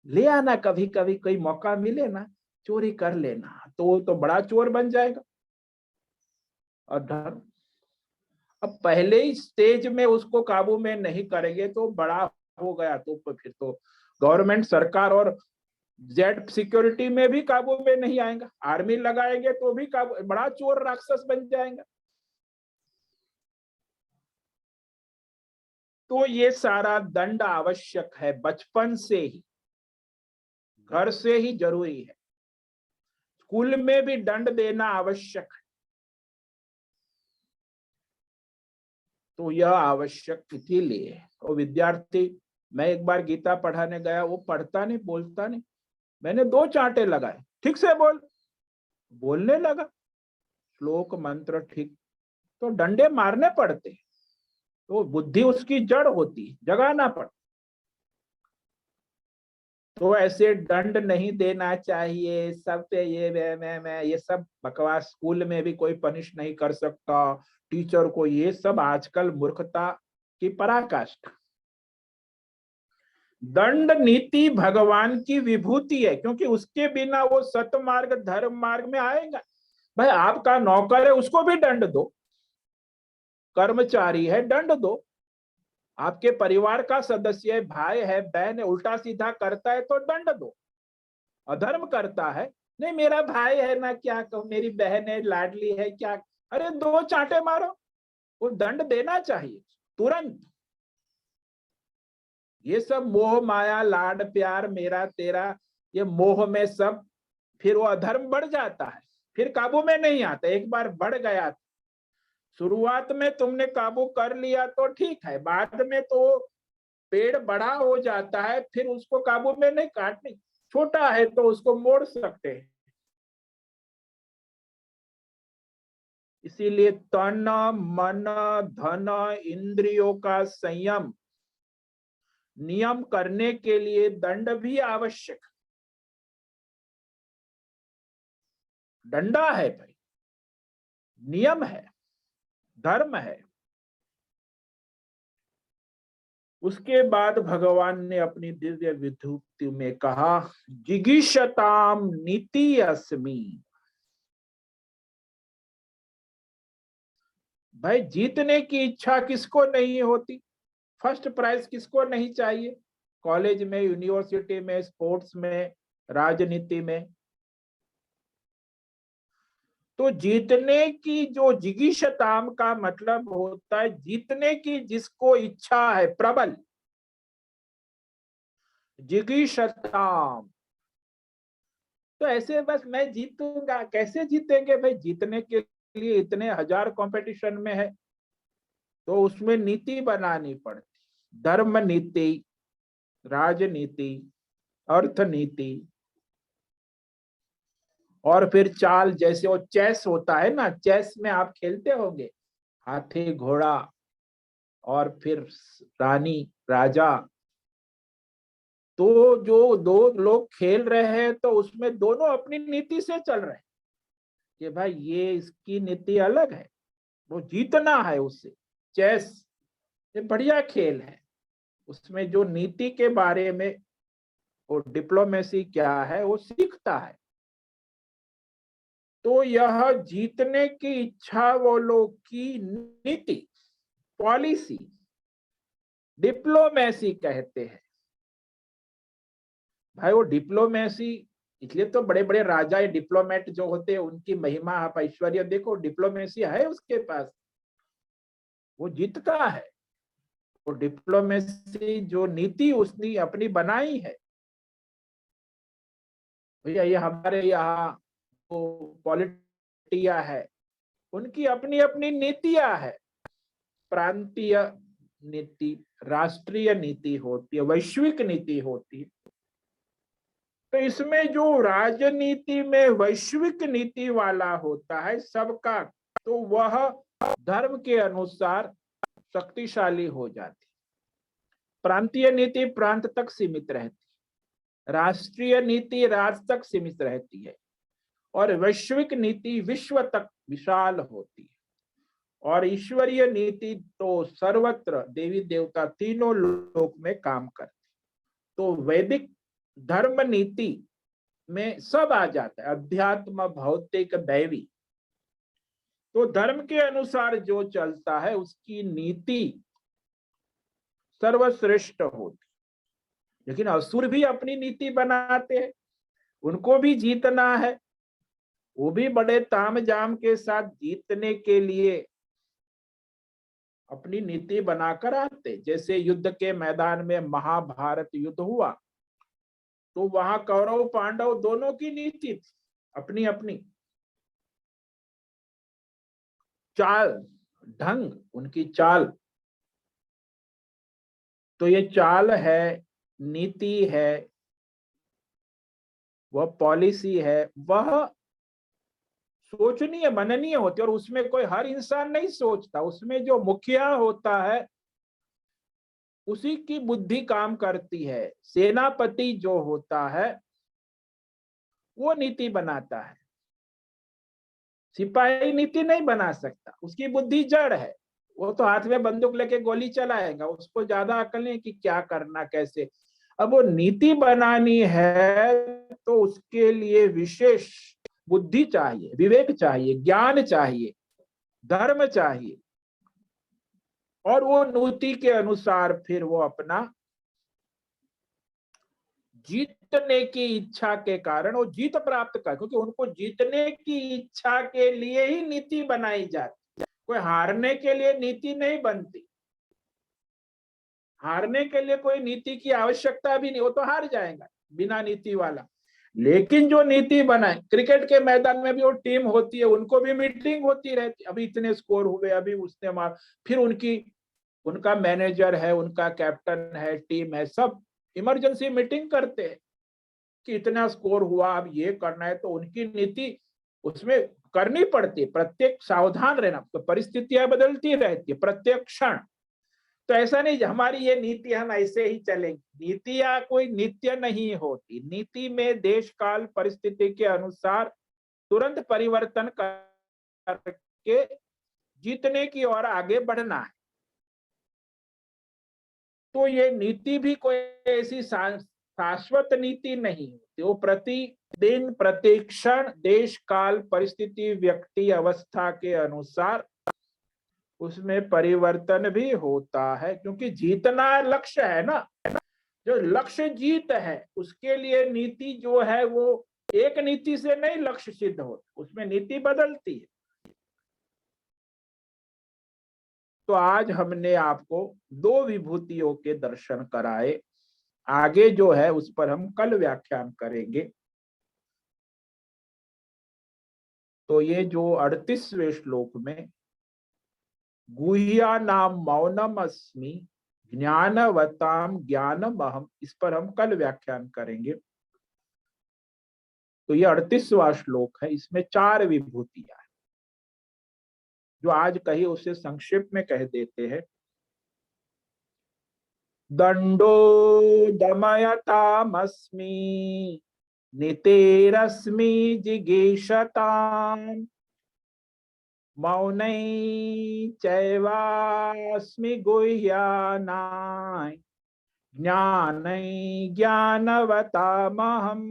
ले आना, कभी कभी कोई मौका मिले ना चोरी कर लेना, तो वो तो बड़ा चोर बन जाएगा। और धर्म, अब पहले ही स्टेज में उसको काबू में नहीं करेंगे तो बड़ा हो गया तो फिर तो गवर्नमेंट, सरकार और जेड सिक्योरिटी में भी काबू में नहीं आएगा, आर्मी लगाएंगे तो भी काबू, बड़ा चोर राक्षस बन जाएगा। तो ये सारा दंड आवश्यक है बचपन से ही, घर से ही जरूरी है, स्कूल में भी दंड देना आवश्यक है। तो यह आवश्यक इसीलिए। वो विद्यार्थी, मैं एक बार गीता पढ़ाने गया, वो पढ़ता नहीं, बोलता नहीं, मैंने दो चांटे लगाए, ठीक से बोल, बोलने लगा, श्लोक मंत्र ठीक। तो डंडे मारने पड़ते, तो बुद्धि उसकी जड़ होती, जगाना पड़ता। तो ऐसे दंड नहीं देना चाहिए सब पे, ये मैं ये सब बकवास। स्कूल में भी कोई पनिश नहीं कर सकता टीचर को, ये सब आजकल मूर्खता की पराकाष्ठा। दंड नीति भगवान की विभूति है, क्योंकि उसके बिना वो सतमार्ग धर्म मार्ग में आएगा। भाई आपका नौकर है, उसको भी दंड दो, कर्मचारी है, दंड दो। आपके परिवार का सदस्य है, भाई है, बहन है, उल्टा सीधा करता है तो दंड दो। अधर्म करता है, नहीं मेरा भाई है ना, क्या कहूं, मेरी बहन है, लाडली है, क्या, अरे दो चांटे मारो। वो दंड देना चाहिए तुरंत। ये सब मोह माया लाड प्यार मेरा तेरा, ये मोह में सब, फिर वो अधर्म बढ़ जाता है, फिर काबू में नहीं आता। एक बार बढ़ गया, शुरुआत में तुमने काबू कर लिया तो ठीक है, बाद में तो पेड़ बड़ा हो जाता है, फिर उसको काबू में नहीं, काटनी। छोटा है तो उसको मोड़ सकते हैं। इसीलिए तन मन धन इंद्रियों का संयम नियम करने के लिए दंड भी आवश्यक। डंडा है भाई, नियम है, धर्म है। उसके बाद भगवान ने अपनी दिव्य विभूति में कहा, जिगीषताम नीति अस्मि। भाई जीतने की इच्छा किसको नहीं होती? फर्स्ट प्राइज किसको नहीं चाहिए? कॉलेज में, यूनिवर्सिटी में, स्पोर्ट्स में, राजनीति में। तो जीतने की जो जिगीषताम का मतलब होता है जीतने की जिसको इच्छा है प्रबल, जिगीषताम। तो ऐसे बस मैं जीतूंगा, कैसे जीतेंगे भाई? जीतने के लिए इतने हजार कंपटीशन में है, तो उसमें नीति बनानी पड़ती। धर्म नीति, राजनीति, अर्थनीति, और फिर चाल। जैसे वो चेस होता है ना, चेस में आप खेलते होंगे, हाथी घोड़ा और फिर रानी राजा। तो जो दो लोग खेल रहे हैं तो उसमें दोनों अपनी नीति से चल रहे हैं कि भाई ये इसकी नीति अलग है, वो जीतना है उससे। चेस ये बढ़िया खेल है, उसमें जो नीति के बारे में, वो डिप्लोमेसी क्या है वो सीखता है। तो यह जीतने की इच्छा वो लोग की नीति, पॉलिसी, डिप्लोमेसी कहते हैं। भाई वो डिप्लोमेसी, इसलिए तो बड़े बड़े राजा डिप्लोमेट जो होते हैं उनकी महिमा आप ऐश्वर्य देखो, डिप्लोमेसी है उसके पास, वो जीतता है। वो डिप्लोमेसी जो नीति उसने अपनी बनाई है। भैया ये हमारे यहाँ तो पॉलिटिया है, उनकी अपनी अपनी नीतियां है। प्रांतीय नीति, राष्ट्रीय नीति होती है, वैश्विक नीति होती है। तो इसमें जो राजनीति में वैश्विक नीति वाला होता है सबका, तो वह धर्म के अनुसार शक्तिशाली हो जाती। प्रांतीय नीति प्रांत तक सीमित रहती, राष्ट्रीय नीति राज्य तक सीमित रहती है, और वैश्विक नीति विश्व तक विशाल होती है। और ईश्वरीय नीति तो सर्वत्र देवी देवता तीनों लोक में काम करते। तो वैदिक धर्म नीति में सब आ जाता है, अध्यात्म, भौतिक, दैवी। तो धर्म के अनुसार जो चलता है उसकी नीति सर्वश्रेष्ठ होती। लेकिन असुर भी अपनी नीति बनाते हैं, उनको भी जीतना है, वो भी बड़े तामझाम के साथ जीतने के लिए अपनी नीति बनाकर आते। जैसे युद्ध के मैदान में महाभारत युद्ध हुआ, तो वहां कौरव पांडव दोनों की नीति थी अपनी अपनी, चाल ढंग उनकी चाल। तो ये चाल है, नीति है, वह पॉलिसी है, वह सोचनीय मननीय होती है। और उसमें कोई हर इंसान नहीं सोचता, उसमें जो मुखिया होता है उसी की बुद्धि काम करती है। सेनापति जो होता है वो नीति बनाता है, सिपाही नीति नहीं बना सकता, उसकी बुद्धि जड़ है। वो तो हाथ में बंदूक लेके गोली चलाएगा, उसको ज्यादा अकल नहीं कि क्या करना कैसे। अब वो नीति बनानी है तो उसके लिए विशेष बुद्धि चाहिए, विवेक चाहिए, ज्ञान चाहिए, धर्म चाहिए। और वो नीति के अनुसार फिर वो अपना जीतने की इच्छा के कारण वो जीत प्राप्त कर, क्योंकि उनको जीतने की इच्छा के लिए ही नीति बनाई जाती, कोई हारने के लिए नीति नहीं बनती। हारने के लिए कोई नीति की आवश्यकता भी नहीं, वो तो हार जाएगा बिना नीति वाला। लेकिन जो नीति बनाए, क्रिकेट के मैदान में भी वो टीम होती है, उनको भी मीटिंग होती रहती, अभी इतने स्कोर हुए, अभी उसने मार, फिर उनका मैनेजर है, उनका कैप्टन है, टीम है, सब इमरजेंसी मीटिंग करते हैं। कि इतना स्कोर हुआ, अब ये करना है, तो उनकी नीति उसमें करनी पड़ती है। प्रत्येक सावधान रहना, तो परिस्थितियां बदलती रहती है प्रत्येक क्षण। तो ऐसा नहीं हमारी ये नीति हम ऐसे ही चलेंगे। नीतियां कोई नित्य नहीं होती। नीति में देश काल परिस्थिति के अनुसार तुरंत परिवर्तन करके जीतने की ओर आगे बढ़ना है। तो ये नीति भी कोई ऐसी शाश्वत नीति नहीं होती। वो प्रतिदिन प्रतिक्षण देश काल परिस्थिति व्यक्ति अवस्था के अनुसार उसमें परिवर्तन भी होता है, क्योंकि जीतना लक्ष्य है ना। जो लक्ष्य जीत है उसके लिए नीति जो है वो एक नीति से नहीं लक्ष्य सिद्ध होता, उसमें नीति बदलती है। तो आज हमने आपको दो विभूतियों के दर्शन कराए। आगे जो है उस पर हम कल व्याख्यान करेंगे। तो ये जो 38वें श्लोक में गुह्या नाम मौनम अस्मि ज्ञानवताम ज्ञानमहम, इस पर हम कल व्याख्यान करेंगे। तो ये 38वां श्लोक है। इसमें 4 विभूतियां हैं जो आज कही उसे संक्षेप में कह देते हैं। दंडो दमयतामस्मि नितेरस्मि जिगीषताम् मौनै चैवास्मि गुह्यानाय ज्ञानै ज्ञानवतामहम्।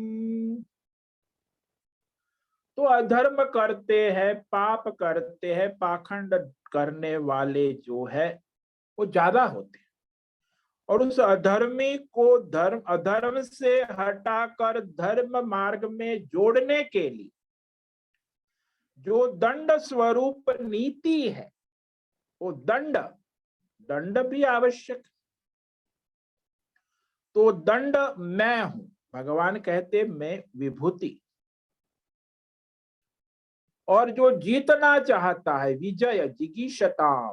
तो अधर्म करते हैं, पाप करते हैं, पाखंड करने वाले जो है वो ज्यादा होते हैं, और उस अधर्मी को अधर्म से हटाकर धर्म मार्ग में जोड़ने के लिए जो दंड स्वरूप नीति है, वो दंड भी आवश्यक। तो दंड मैं हूं, भगवान कहते मैं विभूति। और जो जीतना चाहता है विजय जिगीषता,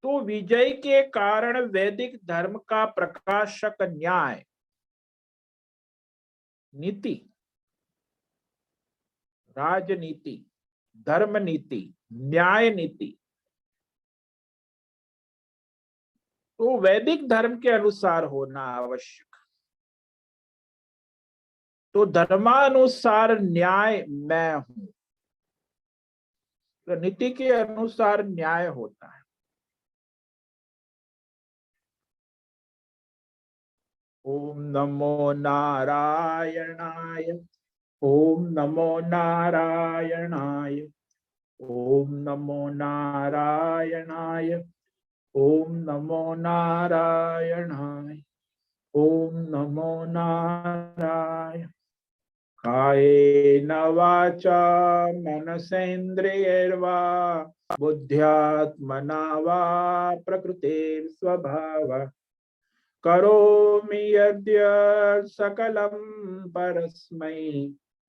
तो विजय के कारण वैदिक धर्म का प्रकाशक न्याय नीति, राजनीति, धर्म नीति, न्याय नीति, तो वैदिक धर्म के अनुसार होना आवश्यक। तो धर्मानुसार न्याय मैं हूं, तो नीति के अनुसार न्याय होता है। ओम नमो नारायणाय, ओम नमो नारायणाय, ओम नमो नारायणाय, ओम नमो नारायणाय, ओम नमो नारायण। कायेन वाचा मनसेन्द्रियैर्वा बुद्ध्यात्मना वा प्रकृतिस्वभावात् करोमि यद्यत् सकलं परस्मै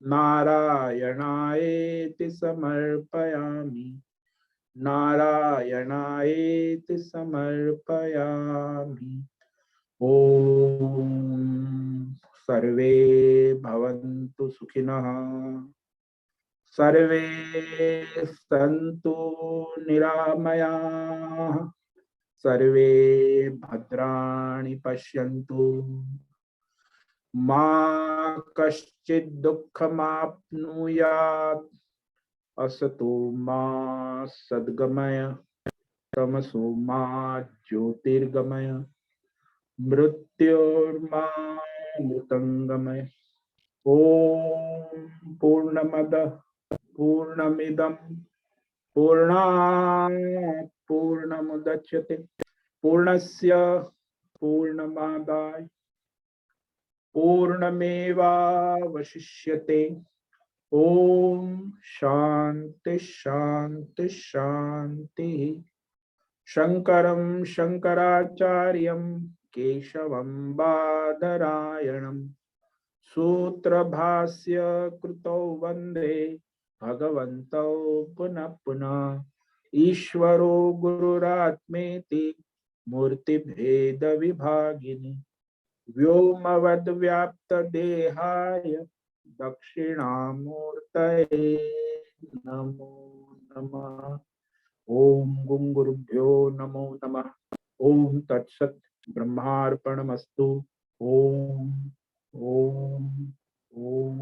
नारायणायेति समर्पयामि, नारायणायेति समर्पयामि। ओम सर्वे भवन्तु सुखिनः, सर्वे सन्तु निरामयाः, सर्वे भद्राणि पश्यन्तु, मा कश्चित् दुःखमाप्नुयात्, असतो मा सद्गमय, तमसो मा ज्योतिर्गमय, मृत्योर्मा मृतंगमय। ओम पूर्णमदः पूर्णमिदं पूर्णात् पूर्णमुदच्यते पूर्णस्य पूर्णमादाय पूर्णमेवावशिष्यते। ओम शांति शांति शांति। शंकरं शंकराचार्यं केशवं बादरायणं सूत्रभाष्य कृतौ वंदे भगवन्तौ पुनः पुनः। ईश्वरो गुरुरात्मेति मूर्ति भेद विभागिनी व्योमवद व्याप्त देहाय दक्षिणामूर्तये नमो नमः। ओम गुं गुरुभ्यो नमो नमः। ओम तत्सत ब्रह्मार्पणमस्तु। ओम ओम ओम।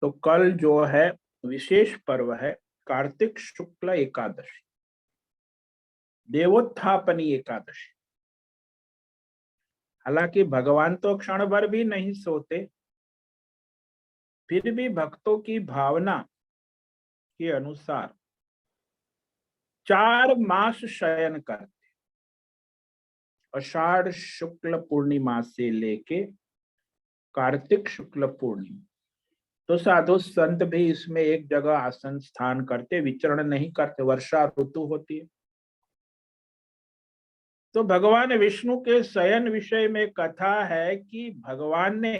तो कल जो है विशेष पर्व है कार्तिक शुक्ल एकादशी, देवोत्थापनी एकादशी। हालांकि भगवान तो क्षण भर भी नहीं सोते, फिर भी भक्तों की भावना के अनुसार 4 मास शयन करते, आषाढ़ शुक्ल पूर्णिमा से लेके कार्तिक शुक्ल पूर्णिमा। तो साधु संत भी इसमें एक जगह आसन स्थान करते, विचरण नहीं करते। वर्षा ऋतु होती है तो भगवान विष्णु के शयन विषय में कथा है कि भगवान ने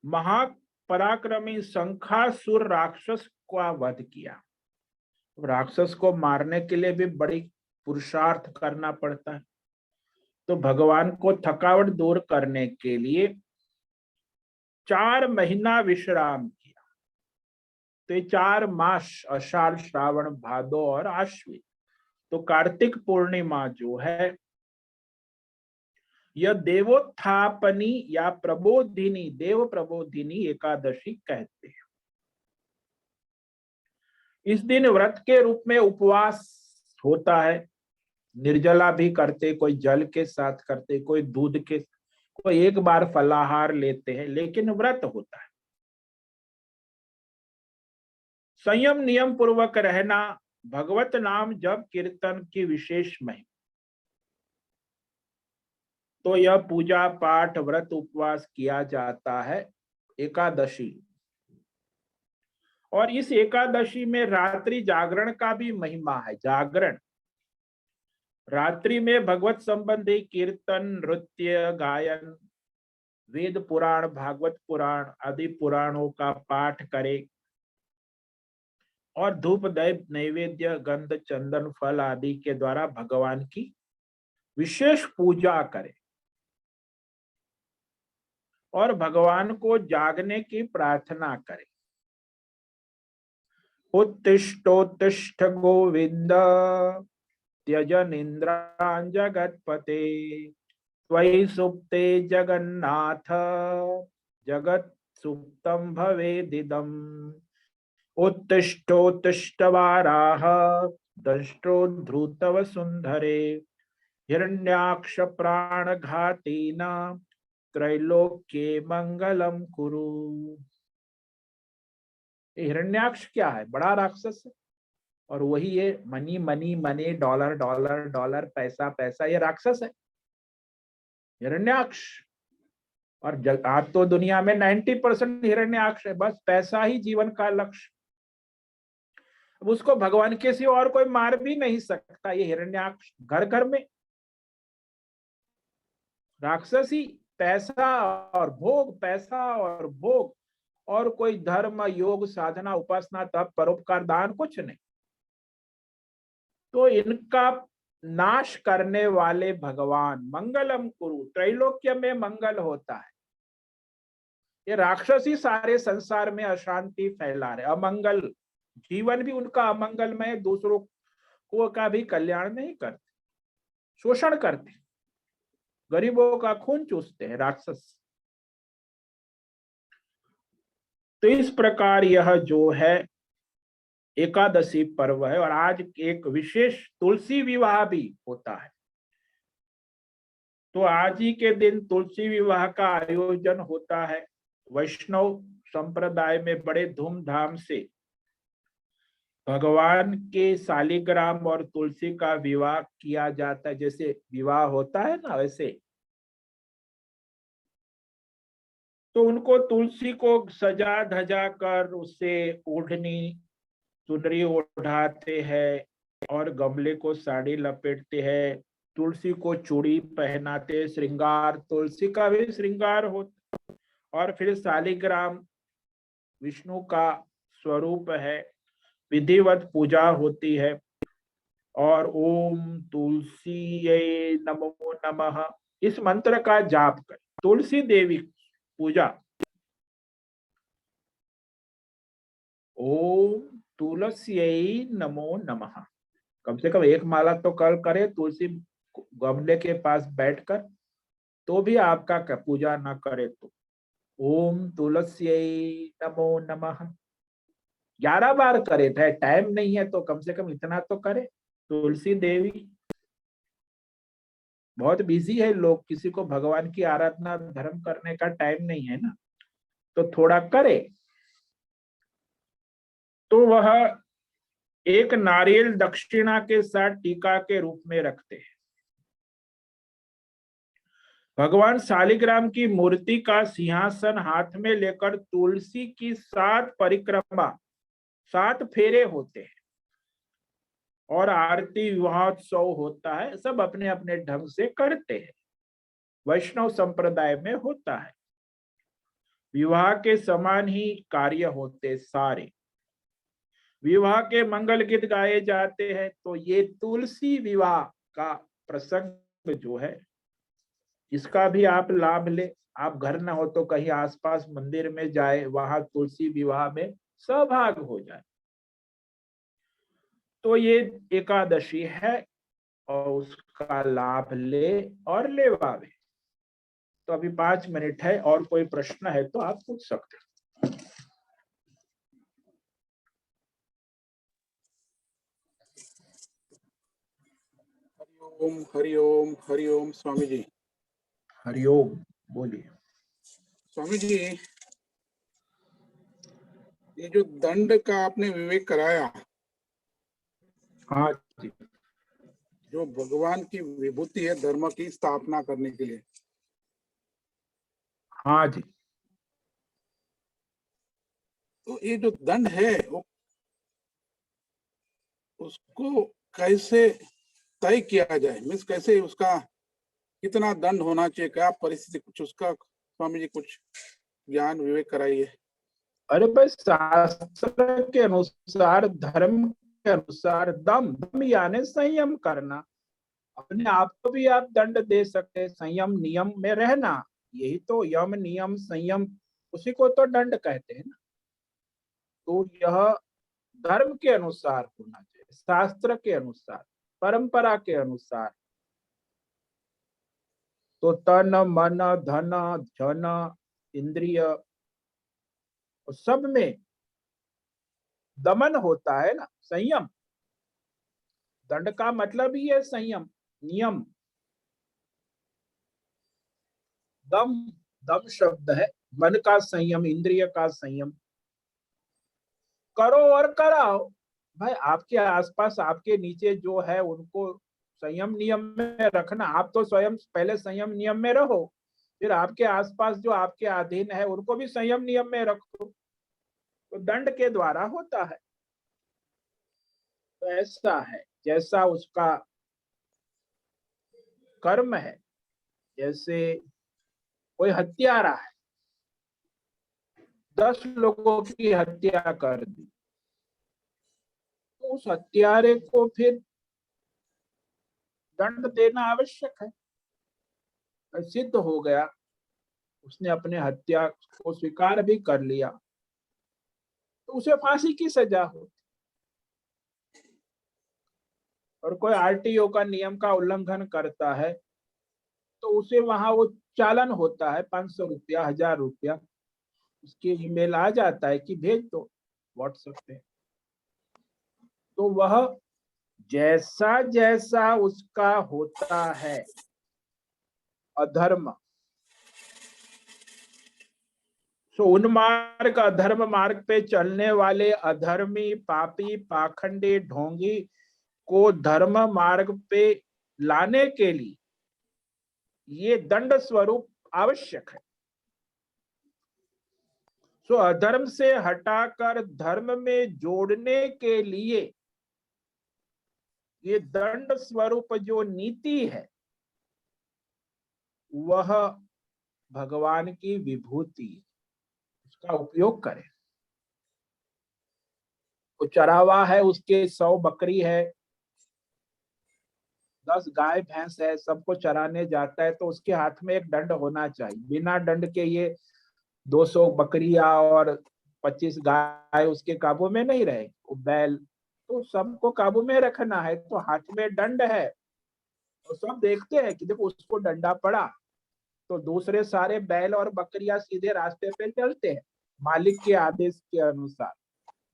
महापराक्रमी शंखासुर राक्षस का वध किया। राक्षस को मारने के लिए भी बड़ी पुरुषार्थ करना पड़ता है, तो भगवान को थकावट दूर करने के लिए 4 महीना विश्राम किया। तो ये 4 मास आषाढ़ श्रावण भादो और आश्विन, तो कार्तिक पूर्णिमा जो है यह देवोत्थापनी या प्रबोधिनी, देव प्रबोधिनी एकादशी कहते हैं। इस दिन व्रत के रूप में उपवास होता है, निर्जला भी करते, कोई जल के साथ करते, कोई दूध के, कोई एक बार फलाहार लेते हैं, लेकिन व्रत होता है। संयम नियम पूर्वक रहना, भगवत नाम जप कीर्तन की विशेष महिमा। तो यह पूजा पाठ व्रत उपवास किया जाता है एकादशी। और इस एकादशी में रात्रि जागरण का भी महिमा है। जागरण, रात्रि में भगवत संबंधी कीर्तन, नृत्य, गायन, वेद पुराण, भागवत पुराण आदि पुराणों का पाठ करे और धूप दीप नैवेद्य गंध चंदन फल आदि के द्वारा भगवान की विशेष पूजा करे और भगवान को जागने की प्रार्थना करे। उत्तिष्ठोत्तिष्ठ गोविंद त्यज निन्द्रान् जगत्पते त्वयि सुप्ते जगन्नाथ जगत् सुप्तं भवेदिदम्। उत्तिष्ठोत्तिष्ठ वाराह दंष्ट्रोद्धृतव सुंदरे हिरण्याक्ष प्राणघातेन त्रैलोक्ये मंगलम कुरु। हिरण्याक्ष क्या है? बड़ा राक्षस है। और वही ये money money money, dollar dollar dollar, पैसा पैसा, ये राक्षस है हिरण्याक्ष। और आज तो दुनिया में 90% हिरण्याक्ष है, बस पैसा ही जीवन का लक्ष्य। अब उसको भगवान के सिवा और कोई मार भी नहीं सकता। ये हिरण्याक्ष घर घर में राक्षसी, पैसा और भोग, पैसा और भोग, और कोई धर्म योग साधना उपासना तप परोपकार दान कुछ नहीं। तो इनका नाश करने वाले भगवान मंगलम कुरु, त्रैलोक्य में मंगल होता है। ये राक्षसी सारे संसार में अशांति फैला रहे, अमंगल, जीवन भी उनका अमंगलमय, दूसरों को का भी कल्याण नहीं करते, शोषण करते, गरीबों का खून चूसते हैं राक्षस। तो इस प्रकार यह जो है एकादशी पर्व है। और आज एक विशेष तुलसी विवाह भी होता है। तो आज ही के दिन तुलसी विवाह का आयोजन होता है। वैष्णव संप्रदाय में बड़े धूमधाम से भगवान के शालिग्राम और तुलसी का विवाह किया जाता है। जैसे विवाह होता है ना, वैसे तो उनको तुलसी को सजा धजा कर उससे ओढ़नी चुनरी ओढ़ाते हैं और गमले को साड़ी लपेटते हैं, तुलसी को चूड़ी पहनाते, श्रृंगार, तुलसी का भी श्रृंगार होता। और फिर शालिग्राम विष्णु का स्वरूप है, विधिवत पूजा होती है। और ओम तुलसी नमो नमः इस मंत्र का जाप कर तुलसी देवी पूजा। ओम तुलसी नमो नमः कम से कम एक माला तो कल करे, तुलसी गमले के पास बैठकर। तो भी आपका पूजा ना करे तो ओम तुलसी नमो नमः 11 बार करे। टाइम नहीं है तो कम से कम इतना तो करे। तुलसी देवी बहुत बिजी है लोग, किसी को भगवान की आराधना धर्म करने का टाइम नहीं है ना, तो थोड़ा करे। तो वह एक नारियल दक्षिणा के साथ टीका के रूप में रखते हैं। भगवान शालिग्राम की मूर्ति का सिंहासन हाथ में लेकर तुलसी की 7 परिक्रमा, 7 फेरे होते हैं और आरती विवाहोत्सव होता है। सब अपने अपने ढंग से करते हैं, वैष्णव संप्रदाय में होता है। विवाह के समान ही कार्य होते सारे। विवाह के मंगल गीत गाए जाते हैं। तो ये तुलसी विवाह का प्रसंग जो है, इसका भी आप लाभ ले। आप घर ना हो तो कहीं आसपास मंदिर में जाए, वहां तुलसी विवाह में सहभाग हो जाए। तो ये एकादशी है और उसका लाभ ले और लेवावे। तो अभी 5 मिनट है, और कोई प्रश्न है तो आप पूछ सकते हैं। ओम हरिओम हरिओम। स्वामी जी हरिओम, बोलिए। स्वामी जी, ये जो दंड का आपने विवेक कराया, हाँ जी। जो भगवान की विभूति है धर्म की स्थापना करने के लिए, हाँ जी। तो ये जो दंड है वो उसको कैसे तय किया जाए? मीन्स कैसे उसका कितना दंड होना चाहिए, क्या परिस्थिति, कुछ उसका स्वामी जी कुछ ज्ञान विवेक कराइए। अरे भाई, शास्त्र के अनुसार, धर्म के अनुसार दम दम यानी संयम करना। अपने आप को भी आप दंड दे सकते, संयम नियम में रहना। यही तो यम नियम संयम, उसी को तो दंड कहते हैं ना। तो यह धर्म के अनुसार होना चाहिए, शास्त्र के अनुसार, परंपरा के अनुसार। तो तन मन धन जन इंद्रिय सब में दमन होता है ना, संयम। दंड का मतलब ही है संयम, नियम। दम, दम शब्द है, मन का संयम, इंद्रिय का संयम। करो और कराओ। भाई, आपके आसपास आपके नीचे जो है उनको संयम नियम में रखना। आप तो स्वयं पहले संयम नियम में रहो, फिर आपके आसपास जो आपके अधीन है उनको भी संयम नियम में रखो। तो दंड के द्वारा होता है। तो ऐसा है, जैसा उसका कर्म है। जैसे कोई हत्यारा है, 10 लोगों की हत्या कर दी, तो उस हत्यारे को फिर दंड देना आवश्यक है। सिद्ध हो गया, उसने अपने हत्या को स्वीकार भी कर लिया, तो उसे फांसी की सजा हो। और कोई आरटीओ का नियम का उल्लंघन करता है तो उसे वहां वो चालन होता है, 500 रुपया, 1000 रुपया। उसके ईमेल आ जाता है कि भेज दो व्हाट्सएप पे। तो वह जैसा जैसा उसका होता है अधर्म, सो उन्मार्ग अधर्म मार्ग पे चलने वाले अधर्मी, पापी, पाखंडी, ढोंगी को धर्म मार्ग पे लाने के लिए ये दंड स्वरूप आवश्यक है। सो अधर्म से हटाकर धर्म में जोड़ने के लिए ये दंड स्वरूप जो नीति है वह भगवान की विभूति है, उसका उपयोग करें। वो चरावा है, उसके 100 बकरी है, 10 गाय भैंस है, सबको चराने जाता है, तो उसके हाथ में एक दंड होना चाहिए। बिना दंड के ये 200 बकरियां और 25 गाय उसके काबू में नहीं रहेगी। वो बैल, तो सबको काबू में रखना है, तो हाथ में दंड है। तो सब देखते हैं कि देखो उसको डंडा पड़ा, तो दूसरे सारे बैल और बकरियां सीधे रास्ते पे चलते हैं मालिक के आदेश के अनुसार।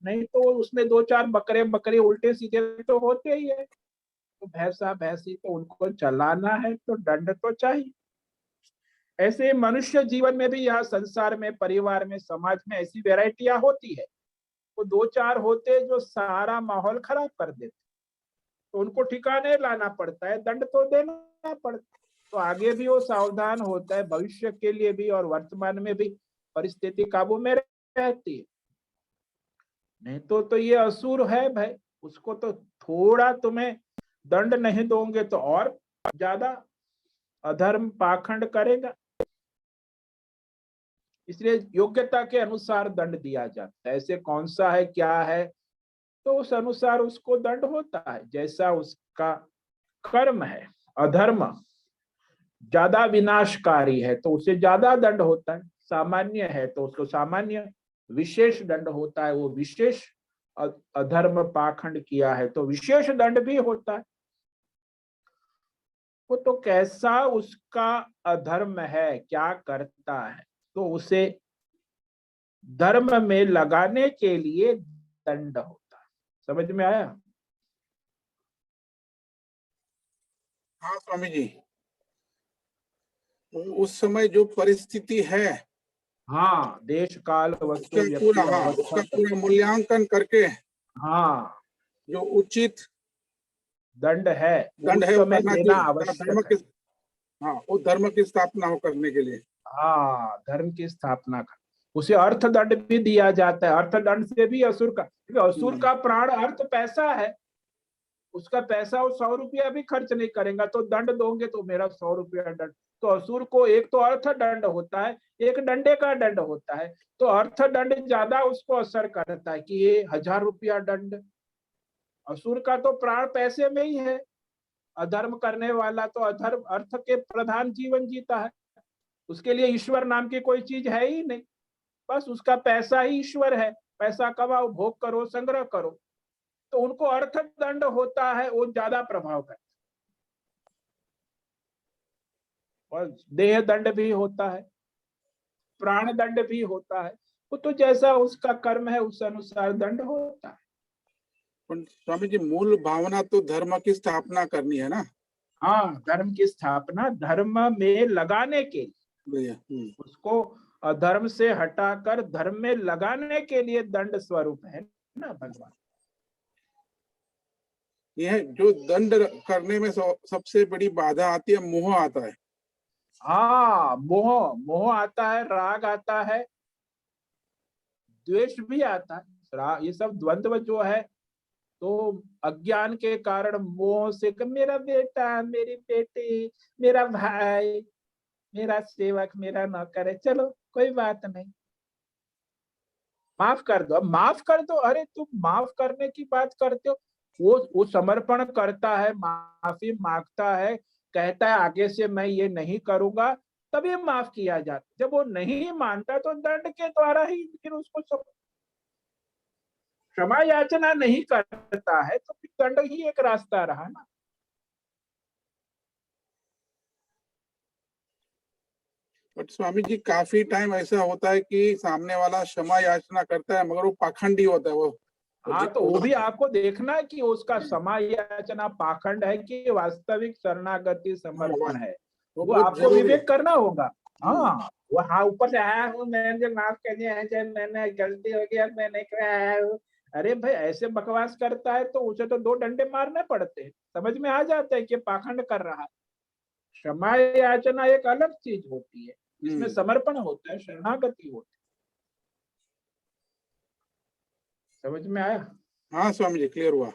नहीं तो उसमें 2-4 बकरे उल्टे सीधे तो होते ही है। तो भैंसा भैंसी तो उनको चलाना है, तो दंड तो चाहिए। ऐसे मनुष्य जीवन में भी, यहाँ संसार में, परिवार में, समाज में ऐसी वैरायटियां होती है। तो 2-4 होते जो सारा माहौल खराब कर देते, तो उनको ठिकाने लाना पड़ता है, दंड तो देना पड़ता है। तो आगे भी वो सावधान होता है, भविष्य के लिए भी और वर्तमान में भी परिस्थिति काबू में रहती है। नहीं तो ये असुर है भाई, उसको तो थोड़ा तुम्हें दंड नहीं दोगे तो और ज्यादा अधर्म पाखंड करेगा। इसलिए योग्यता के अनुसार दंड दिया जाता है। ऐसे कौन सा है, क्या है, तो उस अनुसार उसको दंड होता है, जैसा उसका कर्म है। अधर्म ज्यादा विनाशकारी है तो उसे ज्यादा दंड होता है, सामान्य है तो उसको सामान्य विशेष दंड होता है। वो विशेष अधर्म पाखंड किया है तो विशेष दंड भी होता है। वो तो कैसा उसका अधर्म है, क्या करता है, तो उसे धर्म में लगाने के लिए दंड होता है। समझ में आया? हाँ स्वामी जी, उस समय जो परिस्थिति है, हाँ, देश काल वस्तु उसका व्यक्ति पूरा, हाँ, अवस्था उसका पूरा मूल्यांकन करके हाँ जो उचित दंड है वो दंड उस है वो समय करना देना चाहिए, धर्म आवश्यक है। की, हाँ, वो धर्म की स्थापना हो करने के लिए। हाँ, धर्म की स्थापना का उसे अर्थ दंड भी दिया जाता है। अर्थ दंड से भी असुर का, क्योंकि असुर का प्राण अर्थ पैसा है, उसका पैसा वो 100 रुपया भी खर्च नहीं करेगा, तो दंड दोगे तो मेरा 100 रुपया दंड। तो असुर को एक तो अर्थ दंड होता है, एक डंडे का दंड होता है। तो अर्थ दंड ज्यादा उसको असर करता है कि ये 1000 रुपया दंड। असुर का तो प्राण पैसे में ही है। अधर्म करने वाला तो अधर्म अर्थ के प्रधान जीवन जीता है, उसके लिए ईश्वर नाम की कोई चीज है ही नहीं। बस उसका पैसा ही ईश्वर है। पैसा कमाओ, भोग करो, संग्रह करो। तो उनको अर्थ दंड होता है, वो ज्यादा प्रभाव करता है। और देह दंड भी होता है, प्राण दंड भी होता है। वो तो जैसा उसका कर्म है उस अनुसार दंड होता है। पर स्वामी जी, मूल भावना तो धर्म की स्थापना करनी है ना। हाँ, धर्म की स्थापना धर्म में लगाने के लिए, भैया, उसको अधर्म से हटाकर धर्म में लगाने के लिए दंड स्वरूप है ना भगवान। यह जो दंड करने में सबसे बड़ी बाधा आती है, मोह आता है। हाँ, मोह मोह आता है, राग आता है, द्वेष भी आता है। ये सब द्वंद्व जो है, तो अज्ञान के कारण मोह से मेरा बेटा, मेरी बेटी, मेरा भाई, मेरा सेवक, मेरा नौकर है, चलो कोई बात नहीं, माफ कर दो, माफ कर दो। अरे तुम माफ करने की बात करते हो। वो समर्पण करता है, माफी मांगता है, कहता है आगे से मैं ये नहीं करूंगा, तभी माफ किया जाता। जब वो नहीं मानता तो दंड के द्वारा ही फिर उसको सब क्षमा याचना नहीं करता है, तो फिर दंड ही एक रास्ता रहा ना। बट स्वामी जी, काफी टाइम ऐसा होता है कि सामने वाला क्षमा याचना करता है मगर वो पाखंडी होता है। वो हाँ, तो वो भी आपको देखना है कि उसका क्षमा याचना पाखंड है कि वास्तविक शरणागति समर्पण है। वो वो बहुत आपको जरूरी है। विवेक करना होगा। हाँ, वो हाँ ऊपर से आया हूँ, मैंने माफ कर दिया है, मैंने गलती हो गया, मैं नहीं कर आया हूँ। अरे भाई, ऐसे बकवास करता है तो उसे तो 2 डंडे मारने पड़ते हैं, समझ में आ जाता है कि पाखंड कर रहा है। क्षमा याचना एक अलग चीज होती है, इसमें समर्पण होता है, शरणागति होती है। समझ में आया? हाँ स्वामी जी, क्लियर हुआ।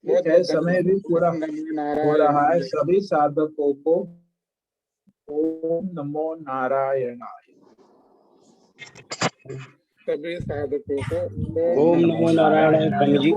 ठीक है, समय भी पूरा ओम नमो नारायण। हो रहा है। सभी साधकों को ओम नमो नारायणाय। सभी साधकों को ओम नमो नारायण स्वामी जी।